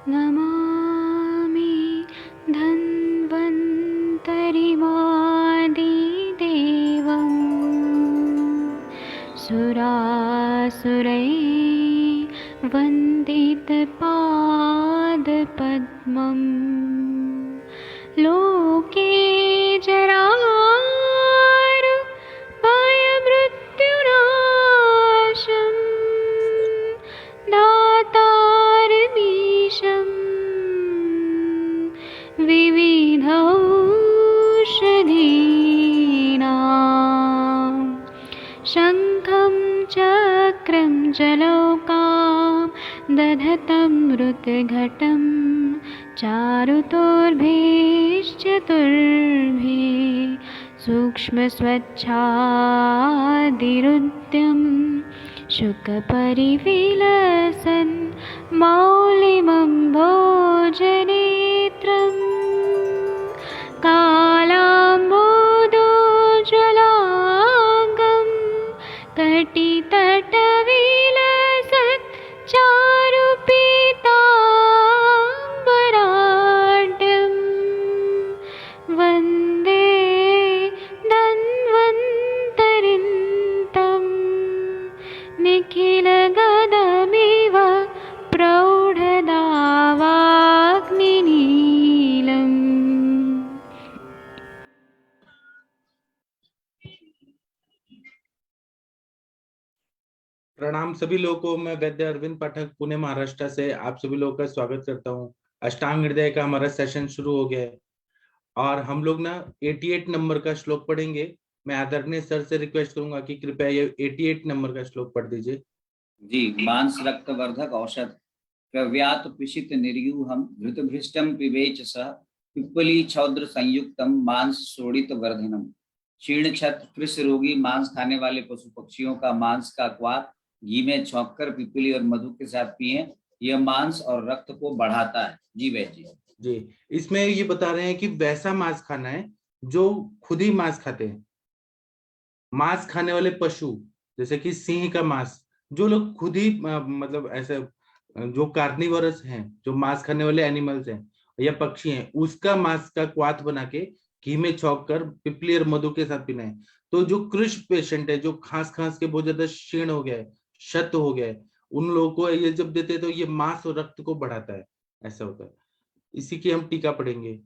नमामि धन्वन्तरिमादिदेवं सुरासुरैर्वन्दितपादपद्मं लोके जरामृत्युनाशं दातारमीशं विविधौषधीनां शङ्खं चक्रं जलौकां दधतं मृतघटं चारुतोर्भिश्चतुर्भिः सूक्ष्मस्वच्छादिरुद्यं शुकपरिविलसन् मौलिमं भोजनेत्रम् कालाम्बोदोज्ज्वलाङ्गं कटितटविलसत् चारुपीताम्बराढ्यं वन्दे धन्वन्तरिन्तं निखिलगदमिव प्रौढदावाग्निनीलम्। प्रणाम सभी लोगों को। मैं वैद्य अरविंद पाठक पुणे महाराष्ट्र से आप सभी लोगों का स्वागत करता हूं। अष्टांग हृदय का हमारा सेशन शुरू हो गया है और हम लोग ना 88 नंबर का श्लोक पढ़ेंगे। मैं आदरणीय सर से रिक्वेस्ट करूंगा कि कृपया ये 88 नंबर का श्लोक पढ़ दीजिए। जी। मांस रक्तवर्धक औषध प्रव्यात पिशित निर्यूहम घृतभृष्टम पिबेच सह पिप्पली छौद्र संयुक्तम मांस शोणित वर्धनम। क्षीण छत कृष रोगी मांस खाने वाले पशु पक्षियों का मांस का क्वाथ घी में छौंककर पिप्पली और मधु के साथ पिए। यह मांस और रक्त को बढ़ाता है। जी वैद्य जी। इसमें ये बता रहे हैं कि वैसा मांस खाना है जो खुद ही मांस खाते हैं। मांस खाने वाले पशु जैसे कि सिंह का मांस, जो लोग खुद ही मतलब ऐसे जो कार्निवरस हैं, जो मांस खाने वाले एनिमल्स हैं या पक्षी हैं, उसका मांस का क्वाथ बना के घी में छौंक कर पिपली और मधु के साथ पीना है। तो जो कृष पेशेंट है, जो खांस खांस के बहुत ज्यादा क्षीण हो गया है, शत हो गया है, उन लोगों को ये जब देते हैं तो ये मांस और रक्त को बढ़ाता है। ऐसा होता है। इसी की हम टीका पढ़ेंगे।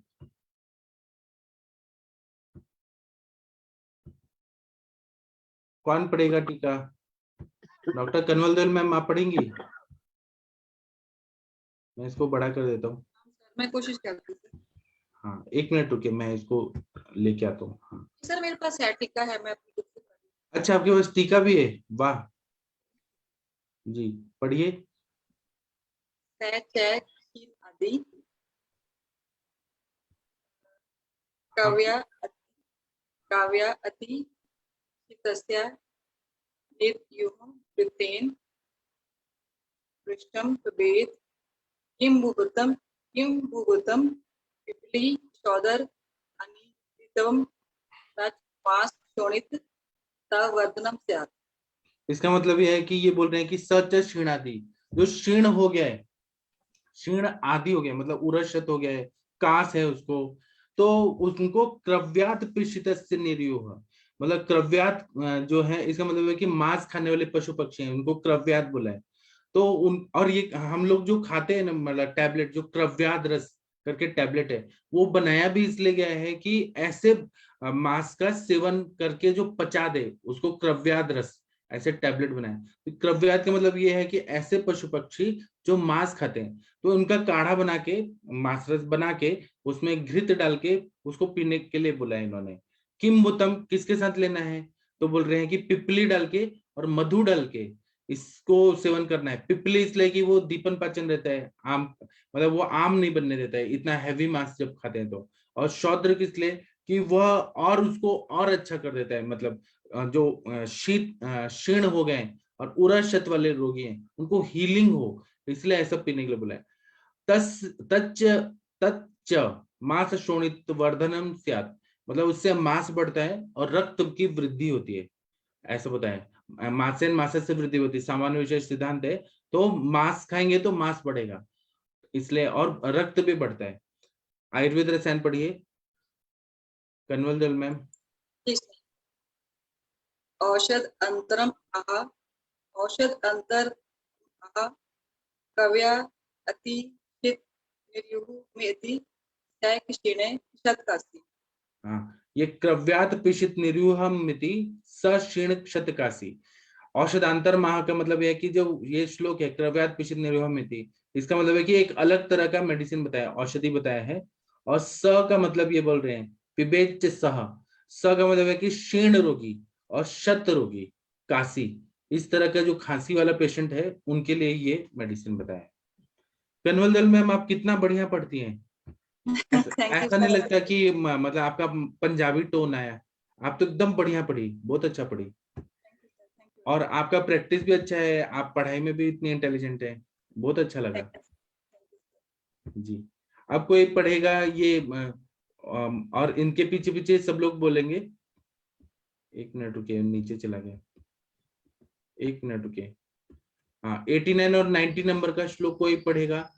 कौन पढ़ेगा टीका? डॉक्टर कन्वल दल मैम आप पढ़ेंगी? मैं इसको बड़ा कर देता हूँ। मैं कोशिश करती हूँ। हाँ, 1 मिनट रुकिए, मैं इसको लेके आता हूँ। हाँ। सर मेरे पास है टीका है, मैं अपनी बुक से पढ़ अच्छा, आपके पास टीका भी है? वाह जी, पढ़िए। आदि काव्या अति चितस्या निर्युहं वृत्तेन पृष्ठं प्रभेद किं भूभूतं पिपली चौदर अनितम तच्मास शोणित तवर्धनम स्यात्। इसका मतलब यह है कि ये बोल रहे हैं कि सच क्षीणादि, जो क्षीण हो गया है, क्षीण आदि हो गया, मतलब उरशत हो गया है, कास है उसको, तो उनको क्रव्यात पिशित निर्यूह, मतलब क्रव्यात जो है, इसका मतलब है कि मांस खाने वाले पशु पक्षी हैं, उनको क्रव्यात बोला है। तो उन, और ये हम लोग जो खाते हैं ना, मतलब टैबलेट, जो क्रव्याद रस करके टैबलेट है, वो बनाया भी इसलिए गया है कि ऐसे मांस का सेवन करके जो पचा दे उसको क्रव्याद रस, ऐसे टैबलेट बनाए। तो क्रव्याद का मतलब ये है कि ऐसे पशु पक्षी जो मांस खाते हैं, तो उनका काढ़ा बना के, मांस रस बना के, उसमें घृत डाल के उसको पीने के लिए बोला है इन्होंने। किम्बुतम किसके साथ लेना है? तो बोल रहे हैं कि पिपली डाल के और मधु डाल के इसको सेवन करना है। पिपली इसलिए कि वो दीपन पाचन रहता है, आम मतलब वो आम नहीं बनने देता है इतना हैवी मांस जब खाते हैं तो। और शौद्र किस लिए? कि वह और उसको और अच्छा कर देता है, मतलब जो शीत क्षीण हो गए और उरशत वाले रोगी हैं उनको हीलिंग हो, इसलिए ऐसा पीने के लिए बोला है। तस् तच्च तच्च मांस शोणित वर्धनम स्यात्, मतलब उससे मांस बढ़ता है और रक्त की वृद्धि होती है, ऐसा बताया। मांसेन मांस से वृद्धि होती है, सामान्य विशेष सिद्धांत है। तो मांस खाएंगे तो मांस बढ़ेगा। इसलिए, और रक्त भी बढ़ता है। आयुर्वेद रसायन पढ़िए कन्वल दल मैम। औषध अंतरम आह, औषध अंतर आह, कव्या अति चित निर्युः मेति क्षीणे शतकासी। हाँ, ये क्रव्यात पिशित निर्यूहम मिति सक्षीण क्षतकासी। औषधांतर माह का मतलब यह है कि जो ये श्लोक है क्रव्यात पिशित निर्यूहम मिति, इसका मतलब है कि एक अलग तरह का मेडिसिन बताया, औषधि बताया है। और स का मतलब ये बोल रहे हैं पिबेच सह, स का मतलब है कि शीर्ण रोगी और शत रोगी काशी, इस तरह का जो खांसी वाला पेशेंट है उनके लिए ये मेडिसिन बताया। कन्वल दल मैम आप कितना बढ़िया पढ़ती हैं। ऐसा नहीं लगता कि मतलब आपका पंजाबी टोन आया, आप तो एकदम बढ़िया पढ़ी, बहुत अच्छा पढ़ी। और आपका प्रैक्टिस भी अच्छा है, आप पढ़ाई में भी इतनी इंटेलिजेंट है, बहुत अच्छा लगा जी। अब कोई पढ़ेगा ये और इनके पीछे पीछे सब लोग बोलेंगे। एक मिनट रुके, नीचे चला गया, एक मिनट रुके। हाँ, 89 और 90 नंबर का श्लोक कोई पढ़ेगा।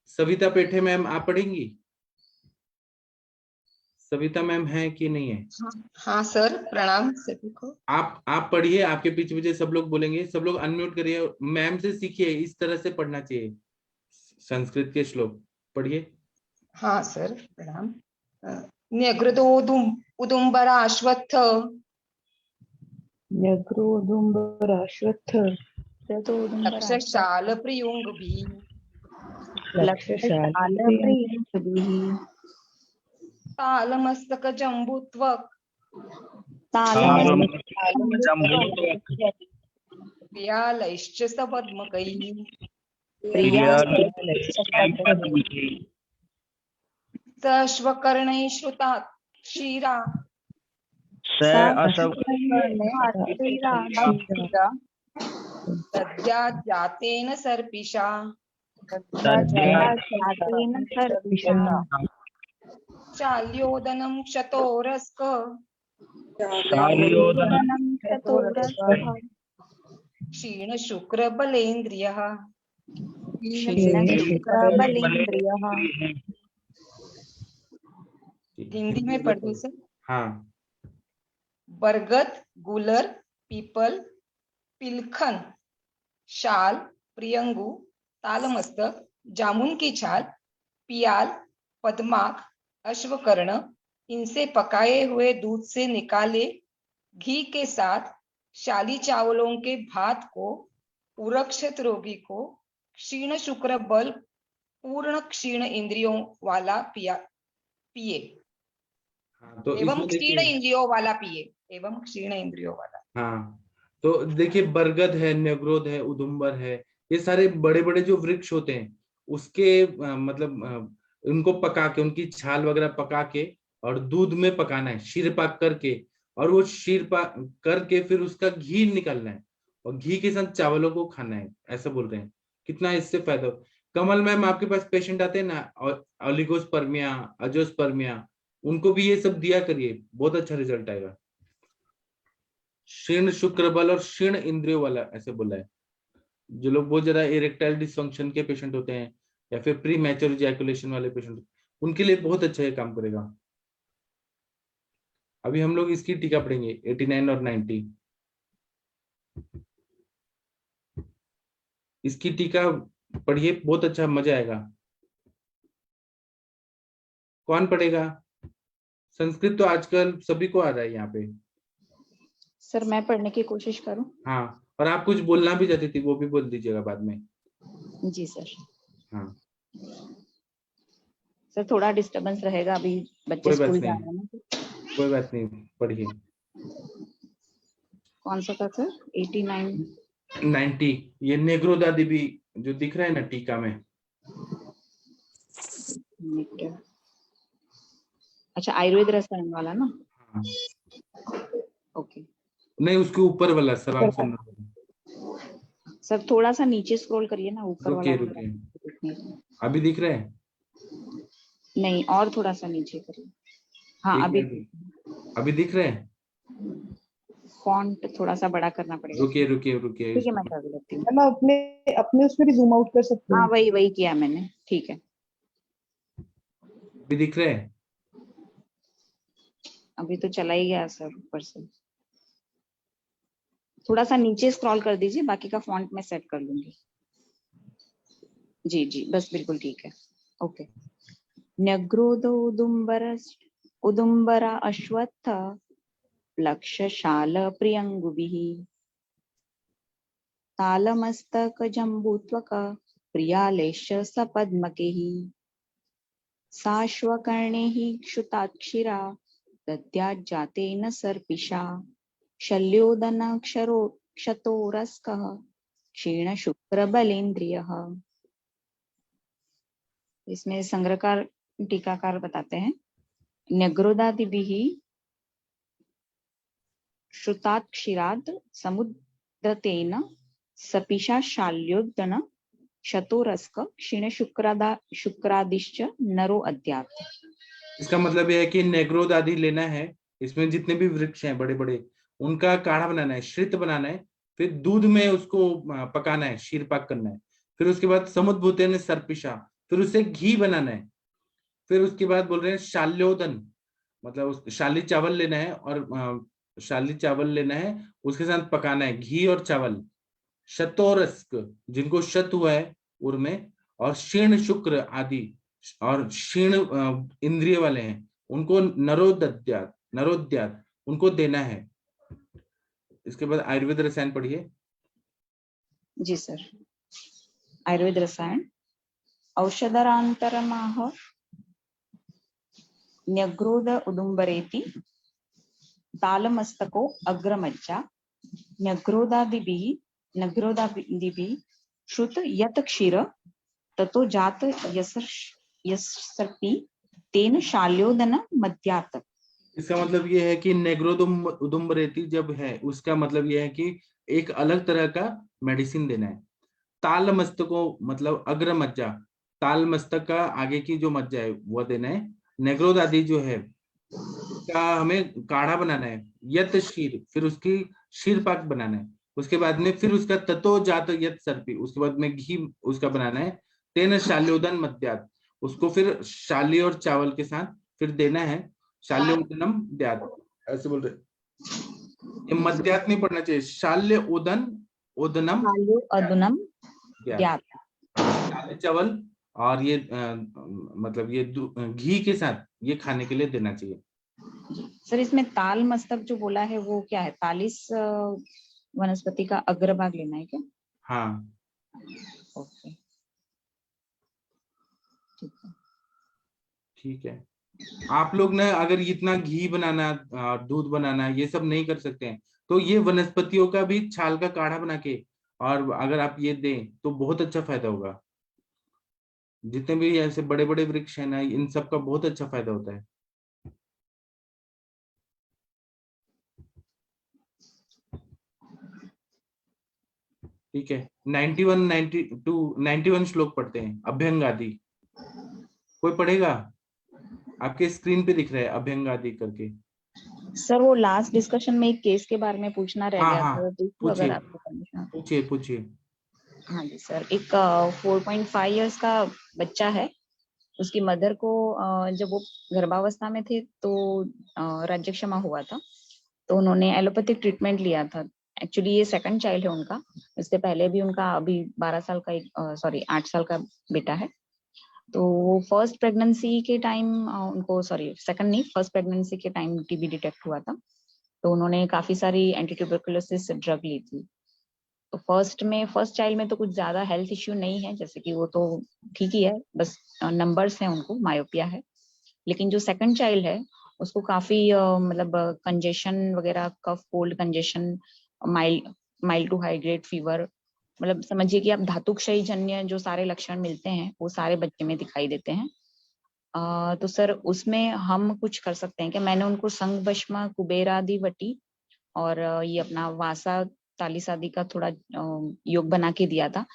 सविता पेठे मैम आप पढ़ेंगी? सविता मैम है कि नहीं है? हाँ सर, प्रणाम सभी को। आप पढ़िए, आपके पीछे पीछे सब लोग बोलेंगे, सब लोग अनम्यूट करिए, मैम से सीखिए, इस तरह से पढ़ना चाहिए। संस्कृत के श्लोक पढ़िए। हाँ सर, प्रणाम। न्यग्रदोदुम उदुम्बराश्वत्थ, न्यग्रोदुम्बराश्वत्थ लक्षशाल प्रियुङ्गभिः, लक्षशालप्रियङ्गभिः तालमस्तक जम्बुत्वक्, प्रियालैश्च सपद्मकैः, सश्वकर्णैः श्रुतात् क्षीरा, दद्याज्जातेन सर्पिषा, शाल्योदनं क्षतोरस्क, क्षीणशुक्रबलेन्द्रियः। हिंदी में पढ़ दूं सर? हाँ। बरगद, गुलर, पीपल, पिलखन, शाल, प्रियंगु, तालमस्तक, जामुन की छाल, पियाल, पद्माक, अश्वकर्ण, इनसे पकाए हुए दूध से निकाले घी के साथ शाली चावलों के भात को उरक्षित रोगी को क्षीण शुक्र बल पूर्ण क्षीण इंद्रियों वाला पिए तो एवं क्षीण इंद्रियों वाला पिए एवं क्षीण इंद्रियों वाला। हाँ, तो देखिए बरगद है, न्यग्रोध है, उदुम्बर है, ये सारे बड़े बड़े जो वृक्ष होते हैं उसके मतलब उनको पका के, उनकी छाल वगैरह पका के और दूध में पकाना है शीर पाक करके, और वो शीर पाक करके फिर उसका घी निकालना है और घी के साथ चावलों को खाना है, ऐसा बोल रहे हैं। कितना इससे फायदा। कमल मैम आपके पास पेशेंट आते हैं ना ओलिगोस्पर्मिया, अजोस्पर्मिया, उनको भी ये सब दिया करिए, बहुत अच्छा रिजल्ट आएगा। क्षीण शुक्र बल और क्षीण इंद्रियों वाला ऐसे बोला है। जो लोग बहुत ज्यादा इरेक्टाइल डिसफंक्शन के पेशेंट होते हैं या फिर प्री मैच्योर इजैकुलेशन वाले पेशेंट, उनके लिए बहुत अच्छा ये काम करेगा। अभी हम लोग इसकी टीका पढ़ेंगे 89 और 90। इसकी टीका पढ़िए, बहुत अच्छा, मजा आएगा। कौन पढ़ेगा? संस्कृत तो आजकल सभी को आ रहा है यहाँ पे। सर मैं पढ़ने की कोशिश करूं? हाँ, और आप कुछ बोलना भी चाहती थी, वो भी बोल दीजिएगा बाद में। जी सर। हाँ सर, थोड़ा डिस्टरबेंस रहेगा, अभी बच्चे स्कूल जा रहे हैं ना। कोई बात नहीं, पढ़िए। कौन सा था सर? 89 90। ये नेग्रोदा देवी जो दिख रहा है ना टीका में। अच्छा, आयुर्वेद रसायन वाला ना? हाँ। ओके। नहीं, उसके ऊपर वाला सवाल सुन सर, थोड़ा सा नीचे स्क्रॉल करिए ना, ऊपर वाला। रुके। अभी दिख रहा है? नहीं, और थोड़ा सा नीचे करिए। हाँ, अभी दिख रहा है। फॉन्ट थोड़ा सा बड़ा करना पड़ेगा। रुकिए रुकिए रुकिए। ठीक है, मैं कर लेती हूँ। मैम अपने अपने उसमें भी जूम आउट कर सकते हाँ, हैं। वही किया मैंने। ठीक है, भी दिख रहे हैं? अभी तो चला ही गया सर ऊपर से। थोड़ा सा नीचे स्क्रॉल कर दीजिए, बाकी का फॉन्ट मैं सेट कर लूंगी। जी जी, बस बिल्कुल ठीक है। ओके। न्यग्रोधो उदुम्बरा अश्वत्थ लक्षशाल प्रियंगुभिः तालमस्तक जम्बूत्वक प्रियालेश्च सपद्मकेः साश्वकर्णैः क्षुताक्षिरा दद्याज्जातेन सर्पिषा शल्योदनक्षरो क्षतोरस्कः क्षीणशुक्रबलेन्द्रियः। इसमें संग्रहकार टीकाकार बताते हैं, न्यग्रोदादिभिः श्रुताक्षिरात् समुद्रतेन सपिशा शाल्योदन क्षतोरस्क क्षीण शुक्रादिश्च नरो अद्यात्। इसका मतलब यह है कि नेग्रोद आदि लेना है, इसमें जितने भी वृक्ष हैं बड़े बड़े, उनका काढ़ा बनाना है, श्रित बनाना है, फिर दूध में उसको पकाना है, शीर पाक करना है, फिर उसके बाद समुद्भूते ने सर्पिशा, फिर उसे घी बनाना है, फिर उसके बाद बोल रहे हैं शाल्योदन, मतलब शाली चावल लेना है, और शाली चावल लेना है, उसके साथ पकाना है घी और चावल। शतोरस्क, जिनको शत हुआ है उर में, और क्षीण शुक्र आदि और क्षीण इंद्रिय वाले हैं, उनको नरोद्यात उनको देना है। इसके बाद आयुर्वेद रसायन पढ़िए। जी सर, आयुर्वेद रसायन। औषधरान्तरमाह न्यग्रोध उदुम्बरेति तालमस्तको अग्रमज्जा न्यग्रोदादिभिः श्रुत यत क्षीर ततो जात यस्सर्पि तेन शाल्योदन मध्यात्। इसका मतलब ये है कि नेग्रोद उदुम्बरेती जब है, उसका मतलब ये है कि एक अलग तरह का मेडिसिन देना है। ताल मस्तको मतलब अग्र मज्जा, ताल मस्तक का आगे की जो मज्जा है वो देना है। नेग्रोद आदि जो है का हमें काढ़ा बनाना है। यत शीर, फिर उसकी शीर पाक बनाना है। उसके बाद में फिर उसका ततो जात यत सर्पी, उसके बाद में घी उसका बनाना है। तेन शाल्योदन मध्यात, उसको फिर शाली और चावल के साथ फिर देना है। शाल्योदनम द्यात, ऐसे बोल रहे, ये मध्यात नहीं पढ़ना चाहिए, शाल्य उदन उदनम अदुनम द्यात। चावल और ये मतलब ये घी के साथ ये खाने के लिए देना चाहिए। सर, इसमें ताल मस्तक जो बोला है वो क्या है? तालिस वनस्पति का अग्रभाग लेना है क्या? हाँ, ओके, ठीक है। आप लोग ना अगर इतना घी बनाना, दूध बनाना, ये सब नहीं कर सकते हैं, तो ये वनस्पतियों का भी छाल का काढ़ा बना के और अगर आप ये दें तो बहुत अच्छा फायदा होगा। जितने भी ऐसे बड़े बड़े वृक्ष हैं ना, इन सब का बहुत अच्छा फायदा होता है। ठीक है, 91, 92, 91 श्लोक पढ़ते हैं, अभ्यंग आदि। कोई पढ़ेगा? आपके स्क्रीन पे दिख रहा है अभ्यंग आदि करके। सर, वो लास्ट डिस्कशन में एक केस के बारे में पूछना रह गया था, तो अगर आपको परमिशन। पूछिए। हाँ जी सर, एक 4.5 इयर्स का बच्चा है। उसकी मदर को जब वो गर्भावस्था में थे तो राज्यक्षमा हुआ था, तो उन्होंने एलोपैथिक ट्रीटमेंट लिया था। एक्चुअली ये सेकंड चाइल्ड है उनका। इससे पहले भी उनका अभी 8 साल का बेटा है। तो वो फर्स्ट प्रेगनेंसी के टाइम उनको सेकंड नहीं, फर्स्ट प्रेगनेंसी के टाइम टीबी डिटेक्ट हुआ था। तो उन्होंने काफी सारी एंटी ट्यूबरकुलोसिस ड्रग ली थी। तो फर्स्ट चाइल्ड में तो कुछ ज्यादा हेल्थ इश्यू नहीं है, जैसे कि वो तो ठीक ही है, बस नंबर्स हैं, उनको मायोपिया है। लेकिन जो सेकंड चाइल्ड है उसको काफी मतलब कंजेशन वगैरह, cough cold congestion, mild to high grade fever, मतलब समझिए कि आप धातुक्षय जन्य जो सारे लक्षण मिलते हैं वो सारे बच्चे में दिखाई देते हैं। तो सर उसमें हम कुछ कर सकते हैं क्या? मैंने उनको संग भस्म, कुबेरादि वटी और ये अपना वासा तालिस आदि का थोड़ा योग बना के दिया था।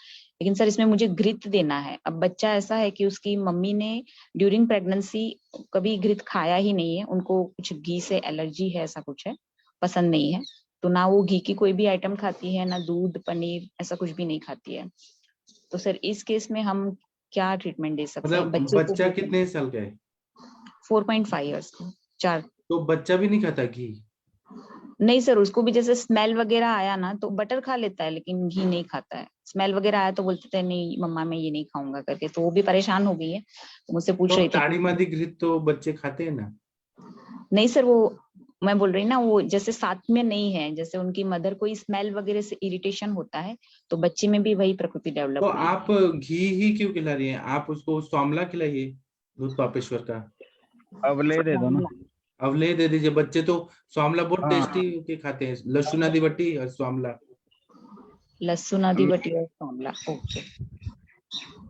लेकिन सर इसमें मुझे घृत देना है। अब बच्चा ऐसा है कि उसकी मम्मी ने ड्यूरिंग प्रेगनेंसी कभी घृत खाया ही नहीं है, उनको कुछ घी से एलर्जी है, ऐसा कुछ है, पसंद नहीं है। तो ना वो घी की कोई भी आइटम खाती है, ना दूध पनीर ऐसा कुछ भी नहीं खाती है। तो सर इस केस में हम क्या ट्रीटमेंट दे सकते हैं? मतलब बच्चे बच्चा को कितने साल का है? 4.5 इयर्स को 4। तो बच्चा भी नहीं खाता घी? नहीं सर, उसको भी जैसे स्मेल वगैरह आया ना तो बटर खा लेता है, लेकिन घी नहीं खाता है। स्मेल वगैरह आया तो बोलते थे नहीं मम्मा मैं ये नहीं खाऊंगा करके, तो वो भी परेशान हो गई है, तो मुझसे पूछ तो रही थी ताड़ी कि मादी घृत तो बच्चे खाते हैं ना? नहीं सर, वो मैं बोल रही ना, वो जैसे साथ में नहीं है, जैसे उनकी मदर को स्मेल वगैरह से इरिटेशन होता है, तो बच्चे में भी वही प्रकृति डेवलप तो हुई है। आप घी ही क्यों खिला रही हैं? आप उसको स्वामला खिलाइए, दूध पापेश्वर का। अब ले दे दो ना। अवले दे दीजिए, बच्चे तो स्वामला बहुत हाँ। टेस्टी के खाते हैं, लहसुन आदि बट्टी और स्वामला। लहसुन आदि बटी और आंवला, ओके।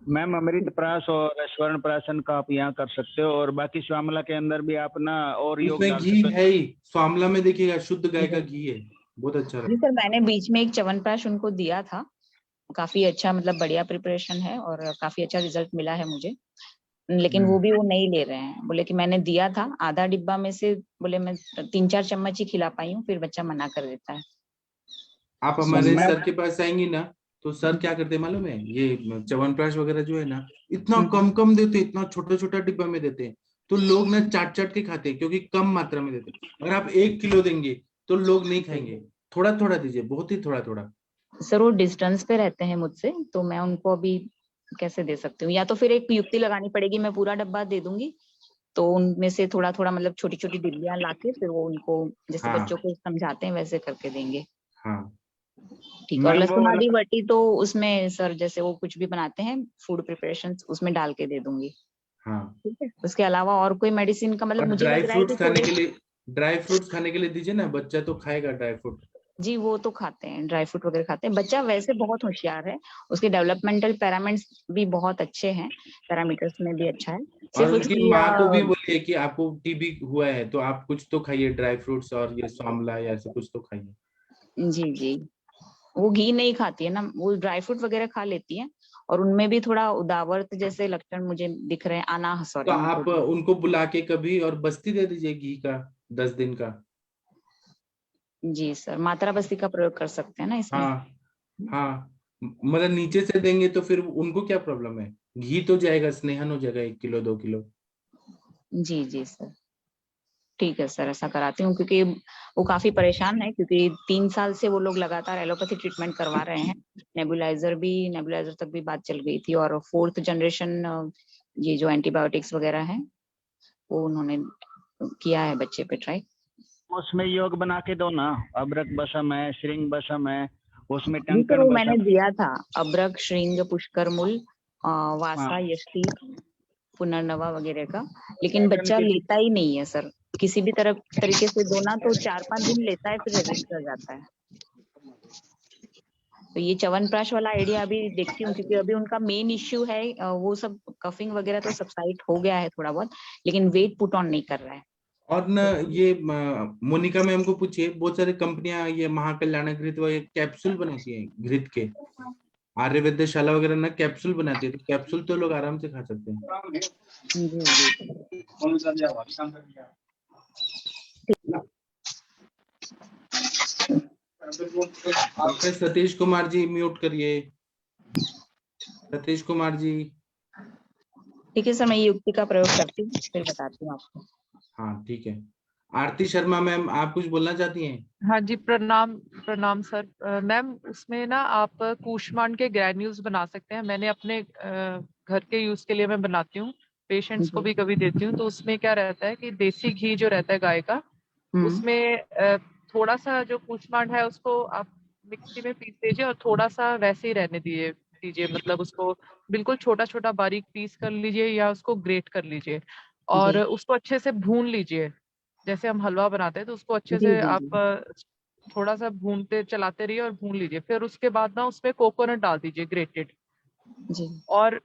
मैम अमृत प्राश और स्वर्ण प्राशन का आप यहाँ कर सकते हो, और बाकी श्यामला के अंदर भी आप ना और योग उसमें डाल घी सकते हो। है ही, स्वामला में देखिएगा शुद्ध गाय का घी है, बहुत अच्छा जी लगता सर, मैंने बीच में एक च्यवनप्राश उनको दिया था, काफी अच्छा, मतलब बढ़िया प्रिपरेशन है और काफी अच्छा रिजल्ट मिला है मुझे। लेकिन है। वो भी वो नहीं ले रहे हैं, बोले कि मैंने दिया था आधा डिब्बा में से, बोले मैं 3-4 चम्मच ही खिला पाई हूँ, फिर बच्चा मना कर देता है। आप तो हमारे मैम सर के पास आएंगी ना, तो सर क्या करते हैं मालूम है? ये च्यवनप्राश वगैरह जो है ना, इतना कम कम देते हैं, इतना छोटा छोटा डिब्बा में देते हैं, तो लोग ना चाट चाट के खाते हैं, क्योंकि कम मात्रा में देते हैं। अगर आप 1 किलो देंगे तो लोग नहीं खाएंगे, थोड़ा थोड़ा दीजिए, बहुत ही थोड़ा थोड़ा। सर वो डिस्टेंस पे रहते हैं मुझसे, तो मैं उनको अभी कैसे दे सकती हूँ? या तो फिर एक युक्ति लगानी पड़ेगी, मैं पूरा डब्बा दे दूंगी, तो उनमें से थोड़ा थोड़ा मतलब छोटी छोटी डिब्बियां लाके फिर वो उनको जैसे हाँ बच्चों को समझाते हैं वैसे करके देंगे। हाँ। ठीक है। और मैम वो लहसुन वाला आदि बटी तो उसमें सर जैसे वो कुछ भी बनाते हैं फूड प्रिपरेशन, उसमें डाल के दे दूंगी। हाँ। ठीक है, उसके अलावा और कोई मेडिसिन का मतलब और मुझे लग रहा है कि थोड़े। ड्राई फ्रूट्स खाने के लिए दीजिए ना, बच्चा तो खाएगा ड्राई फ्रूट। जी वो तो खाते हैं, ड्राई फ्रूट वगैरह खाते हैं, बच्चा वैसे बहुत होशियार है, उसके डेवलपमेंटल पैरामीटर्स भी बहुत अच्छे हैं, पैरामीटर्स में भी अच्छा है, और सिर्फ उसकी उसकी माँ को भी बोलिए कि आपको टीबी हुआ है तो आप कुछ तो खाइए, ड्राई फ्रूट्स और ये स्वामला या ऐसे कुछ तो खाइए। जी जी, वो घी नहीं खाती है ना, वो ड्राई फ्रूट वगैरह खा लेती है, और उनमें भी थोड़ा उदावरत जैसे लक्षण मुझे दिख रहे हैं, आना तो सॉरी उनको। आप उनको बुला के कभी और बस्ती दे दीजिए घी का, 10 दिन का। जी सर, मात्रा बस्ती का प्रयोग कर सकते हैं ना इसमें? हाँ हाँ। मतलब नीचे से देंगे तो फिर उनको क्या प्रॉब्लम है? घी तो जाएगा, स्नेहन हो जाएगा, 1 किलो 2 किलो। जी जी सर, ठीक है सर, ऐसा कराती हूँ, क्योंकि वो काफी परेशान है, क्योंकि 3 साल से वो लोग लगातार एलोपैथी ट्रीटमेंट करवा रहे हैं, नेबुलाइजर तक भी बात चल गई थी, और 4th जनरेशन ये जो एंटीबायोटिक्स वगैरह है वो उन्होंने किया है बच्चे पे ट्राई। उसमें योग बना के दो ना, अबरक बसम है, श्रृंग बसम है, उसमें जी सर, टंकन वो मैंने बसम। दिया था, अब्रक श्रृंग पुष्कर मूल वासा हाँ यष्टि पुनर्नवा वगैरह का, लेकिन टंकन बच्चा की लेता ही नहीं है सर, किसी भी तरह तरीके से दो ना तो 4-5 दिन लेता है, फिर रेजिस्ट कर जाता है। तो ये च्यवनप्राश वाला आइडिया अभी देखती हूँ, क्योंकि अभी उनका मेन इश्यू है वो सब कफिंग वगैरह तो सबसाइड हो गया है थोड़ा बहुत, लेकिन वेट पुट ऑन नहीं कर रहा है। और न ये मोनिका मैम को पूछिए, बहुत सारी कंपनियां ये महाकल्याण घृत वो ये कैप्सूल बनाती हैं घृत के, आर्य वैद्यशाला वगैरह ना कैप्सूल बनाती है, तो कैप्सूल तो लोग आराम से खा सकते हैं। जी जी। डॉक्टर सतीश कुमार जी म्यूट करिए, सतीश कुमार जी। ठीक है सर, मैं ये युक्ति का प्रयोग करती हूँ, फिर बताती हूँ आपको। हाँ ठीक है। आरती शर्मा मैम, आप कुछ बोलना चाहती हैं? हाँ जी, प्रणाम प्रणाम सर। मैम उसमें ना आप कूष्मांड के ग्रैन्यूल्स बना सकते हैं, मैंने अपने घर के यूज के लिए मैं बनाती हूँ, पेशेंट्स को जी। भी कभी देती हूँ। तो उसमें क्या रहता है कि देसी घी जो रहता है गाय का, हम्म। उसमें थोड़ा सा जो कूष्मांड है उसको आप मिक्सी में पीस दीजिए, और थोड़ा सा वैसे ही रहने दीजिए, मतलब उसको बिल्कुल छोटा छोटा बारीक पीस कर लीजिए या उसको ग्रेट कर लीजिए, और जी उसको अच्छे से भून लीजिए। जैसे हम हलवा बनाते हैं तो उसको अच्छे जी से जी। आप थोड़ा सा भूनते चलाते रहिए और भून लीजिए। फिर उसके बाद ना उसमें कोकोनट डाल दीजिए ग्रेटेड, जी और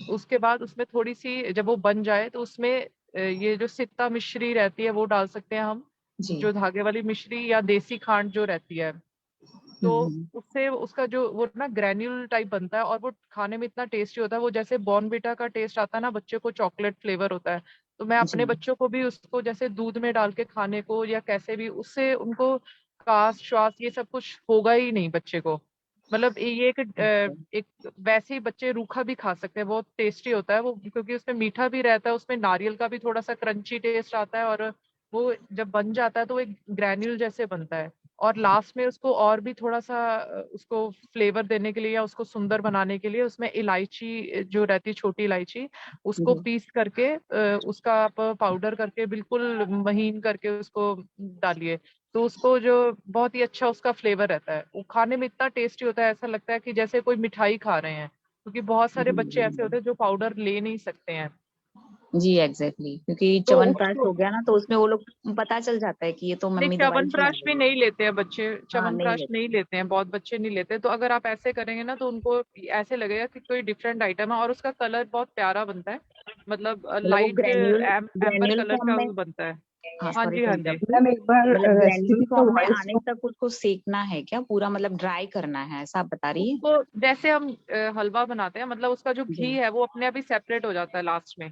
उसके बाद उसमें थोड़ी सी जब वो बन जाए तो उसमें ये जो सित्ता मिश्री रहती है वो डाल सकते हैं हम, जी। जो धागे वाली मिश्री या देसी खांड जो रहती है। तो हम्म। उससे उसका जो वो ना ग्रैन्यूल टाइप बनता है, और वो खाने में इतना टेस्टी होता है, वो जैसे बॉर्नविटा का टेस्ट आता है ना, बच्चे को चॉकलेट फ्लेवर होता है। तो मैं जी अपने बच्चों को भी उसको जैसे दूध में डाल के खाने को या कैसे भी उससे उनको कास श्वास ये सब कुछ होगा ही नहीं बच्चे को। मतलब ये एक वैसे ही बच्चे रूखा भी खा सकते हैं, बहुत टेस्टी होता है वो, क्योंकि उसमें मीठा भी रहता है, उसमें नारियल का भी थोड़ा सा क्रंची टेस्ट आता है, और वो जब बन जाता है तो वो एक ग्रैन्यूल जैसे बनता है। और लास्ट में उसको और भी थोड़ा सा उसको फ्लेवर देने के लिए या उसको सुंदर बनाने के लिए उसमें इलायची जो रहती है, छोटी इलायची, उसको जी पीस करके उसका आप पाउडर करके बिल्कुल महीन करके उसको डालिए, तो उसको जो बहुत ही अच्छा उसका फ्लेवर रहता है, वो खाने में इतना टेस्टी होता है, ऐसा लगता है कि जैसे कोई मिठाई खा रहे हैं, क्योंकि बहुत सारे बच्चे ऐसे होते हैं जो पाउडर ले नहीं सकते हैं। जी एग्जैक्टली, क्योंकि तो च्यवनप्राश उसको हो गया ना, तो उसमें वो लोग पता चल जाता है कि ये तो नहीं, मम्मी दवाई खिला च्यवनप्राश भी रही है। नहीं लेते हैं बच्चे, हाँ नहीं च्यवनप्राश लेते। नहीं लेते हैं, बहुत बच्चे नहीं लेते। तो अगर आप ऐसे करेंगे ना तो उनको ऐसे लगेगा कि कोई डिफरेंट आइटम है, और उसका कलर बहुत प्यारा बनता है, मतलब मतलब वो light granule amber granule colour form का में। वो बनता है। हाँ हाँ सॉरी जी, टू हाँ जी। इंटरप्ट। मैम एक बार मतलब ग्रेन्यूल रेसिपी का फॉर्म में वॉइस आने तक उसको सेकना है क्या पूरा, मतलब ड्राई करना है, ऐसा आप बता रही है? उसको जैसे हम हलवा बनाते हैं, मतलब उसका जो जी घी है वो अपने आप ही सेपरेट हो जाता है लास्ट में,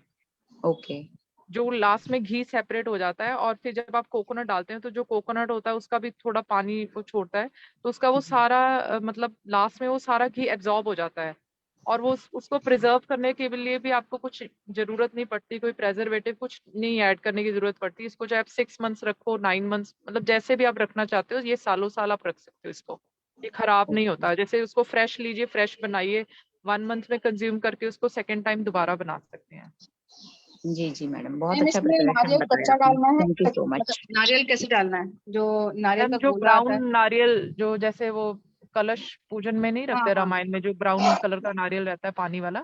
ओके। जो लास्ट में घी सेपरेट हो जाता है, और फिर जब आप कोकोनट डालते हैं तो जो कोकोनट होता है उसका भी थोड़ा पानी वो छोड़ता है, तो उसका वो सारा मतलब लास्ट में वो सारा घी एब्जॉर्ब हो जाता है, और वो उसको प्रिजर्व करने के लिए भी आपको कुछ जरूरत नहीं पड़ती, कोई प्रेजर्वेटिव कुछ नहीं ऐड करने की जरूरत पड़ती। इसको चाहे आप 6 मंथ्स रखो, 9 मंथ्स, मतलब जैसे भी आप रखना चाहते हो, ये सालों साल आप रख सकते हो इसको, ये खराब नहीं होता। जैसे उसको फ्रेश लीजिए, फ्रेश बनाइए, 1 मंथ में कंज्यूम करके उसको सेकेंड टाइम दोबारा बना सकते हैं। जी जी मैडम, बहुत मैम अच्छा इसमें प्रिपरेशन नारियल बताया कच्चा आपने, डालना है, थैंक यू सो मतलब मच। नारियल कैसे डालना है, जो नारियल मैम का जो गोला आता ब्राउन है? नारियल, जो जैसे वो कलश पूजन में नहीं हाँ रखते हाँ। रामायण में, जो ब्राउन कलर का नारियल रहता है पानी वाला,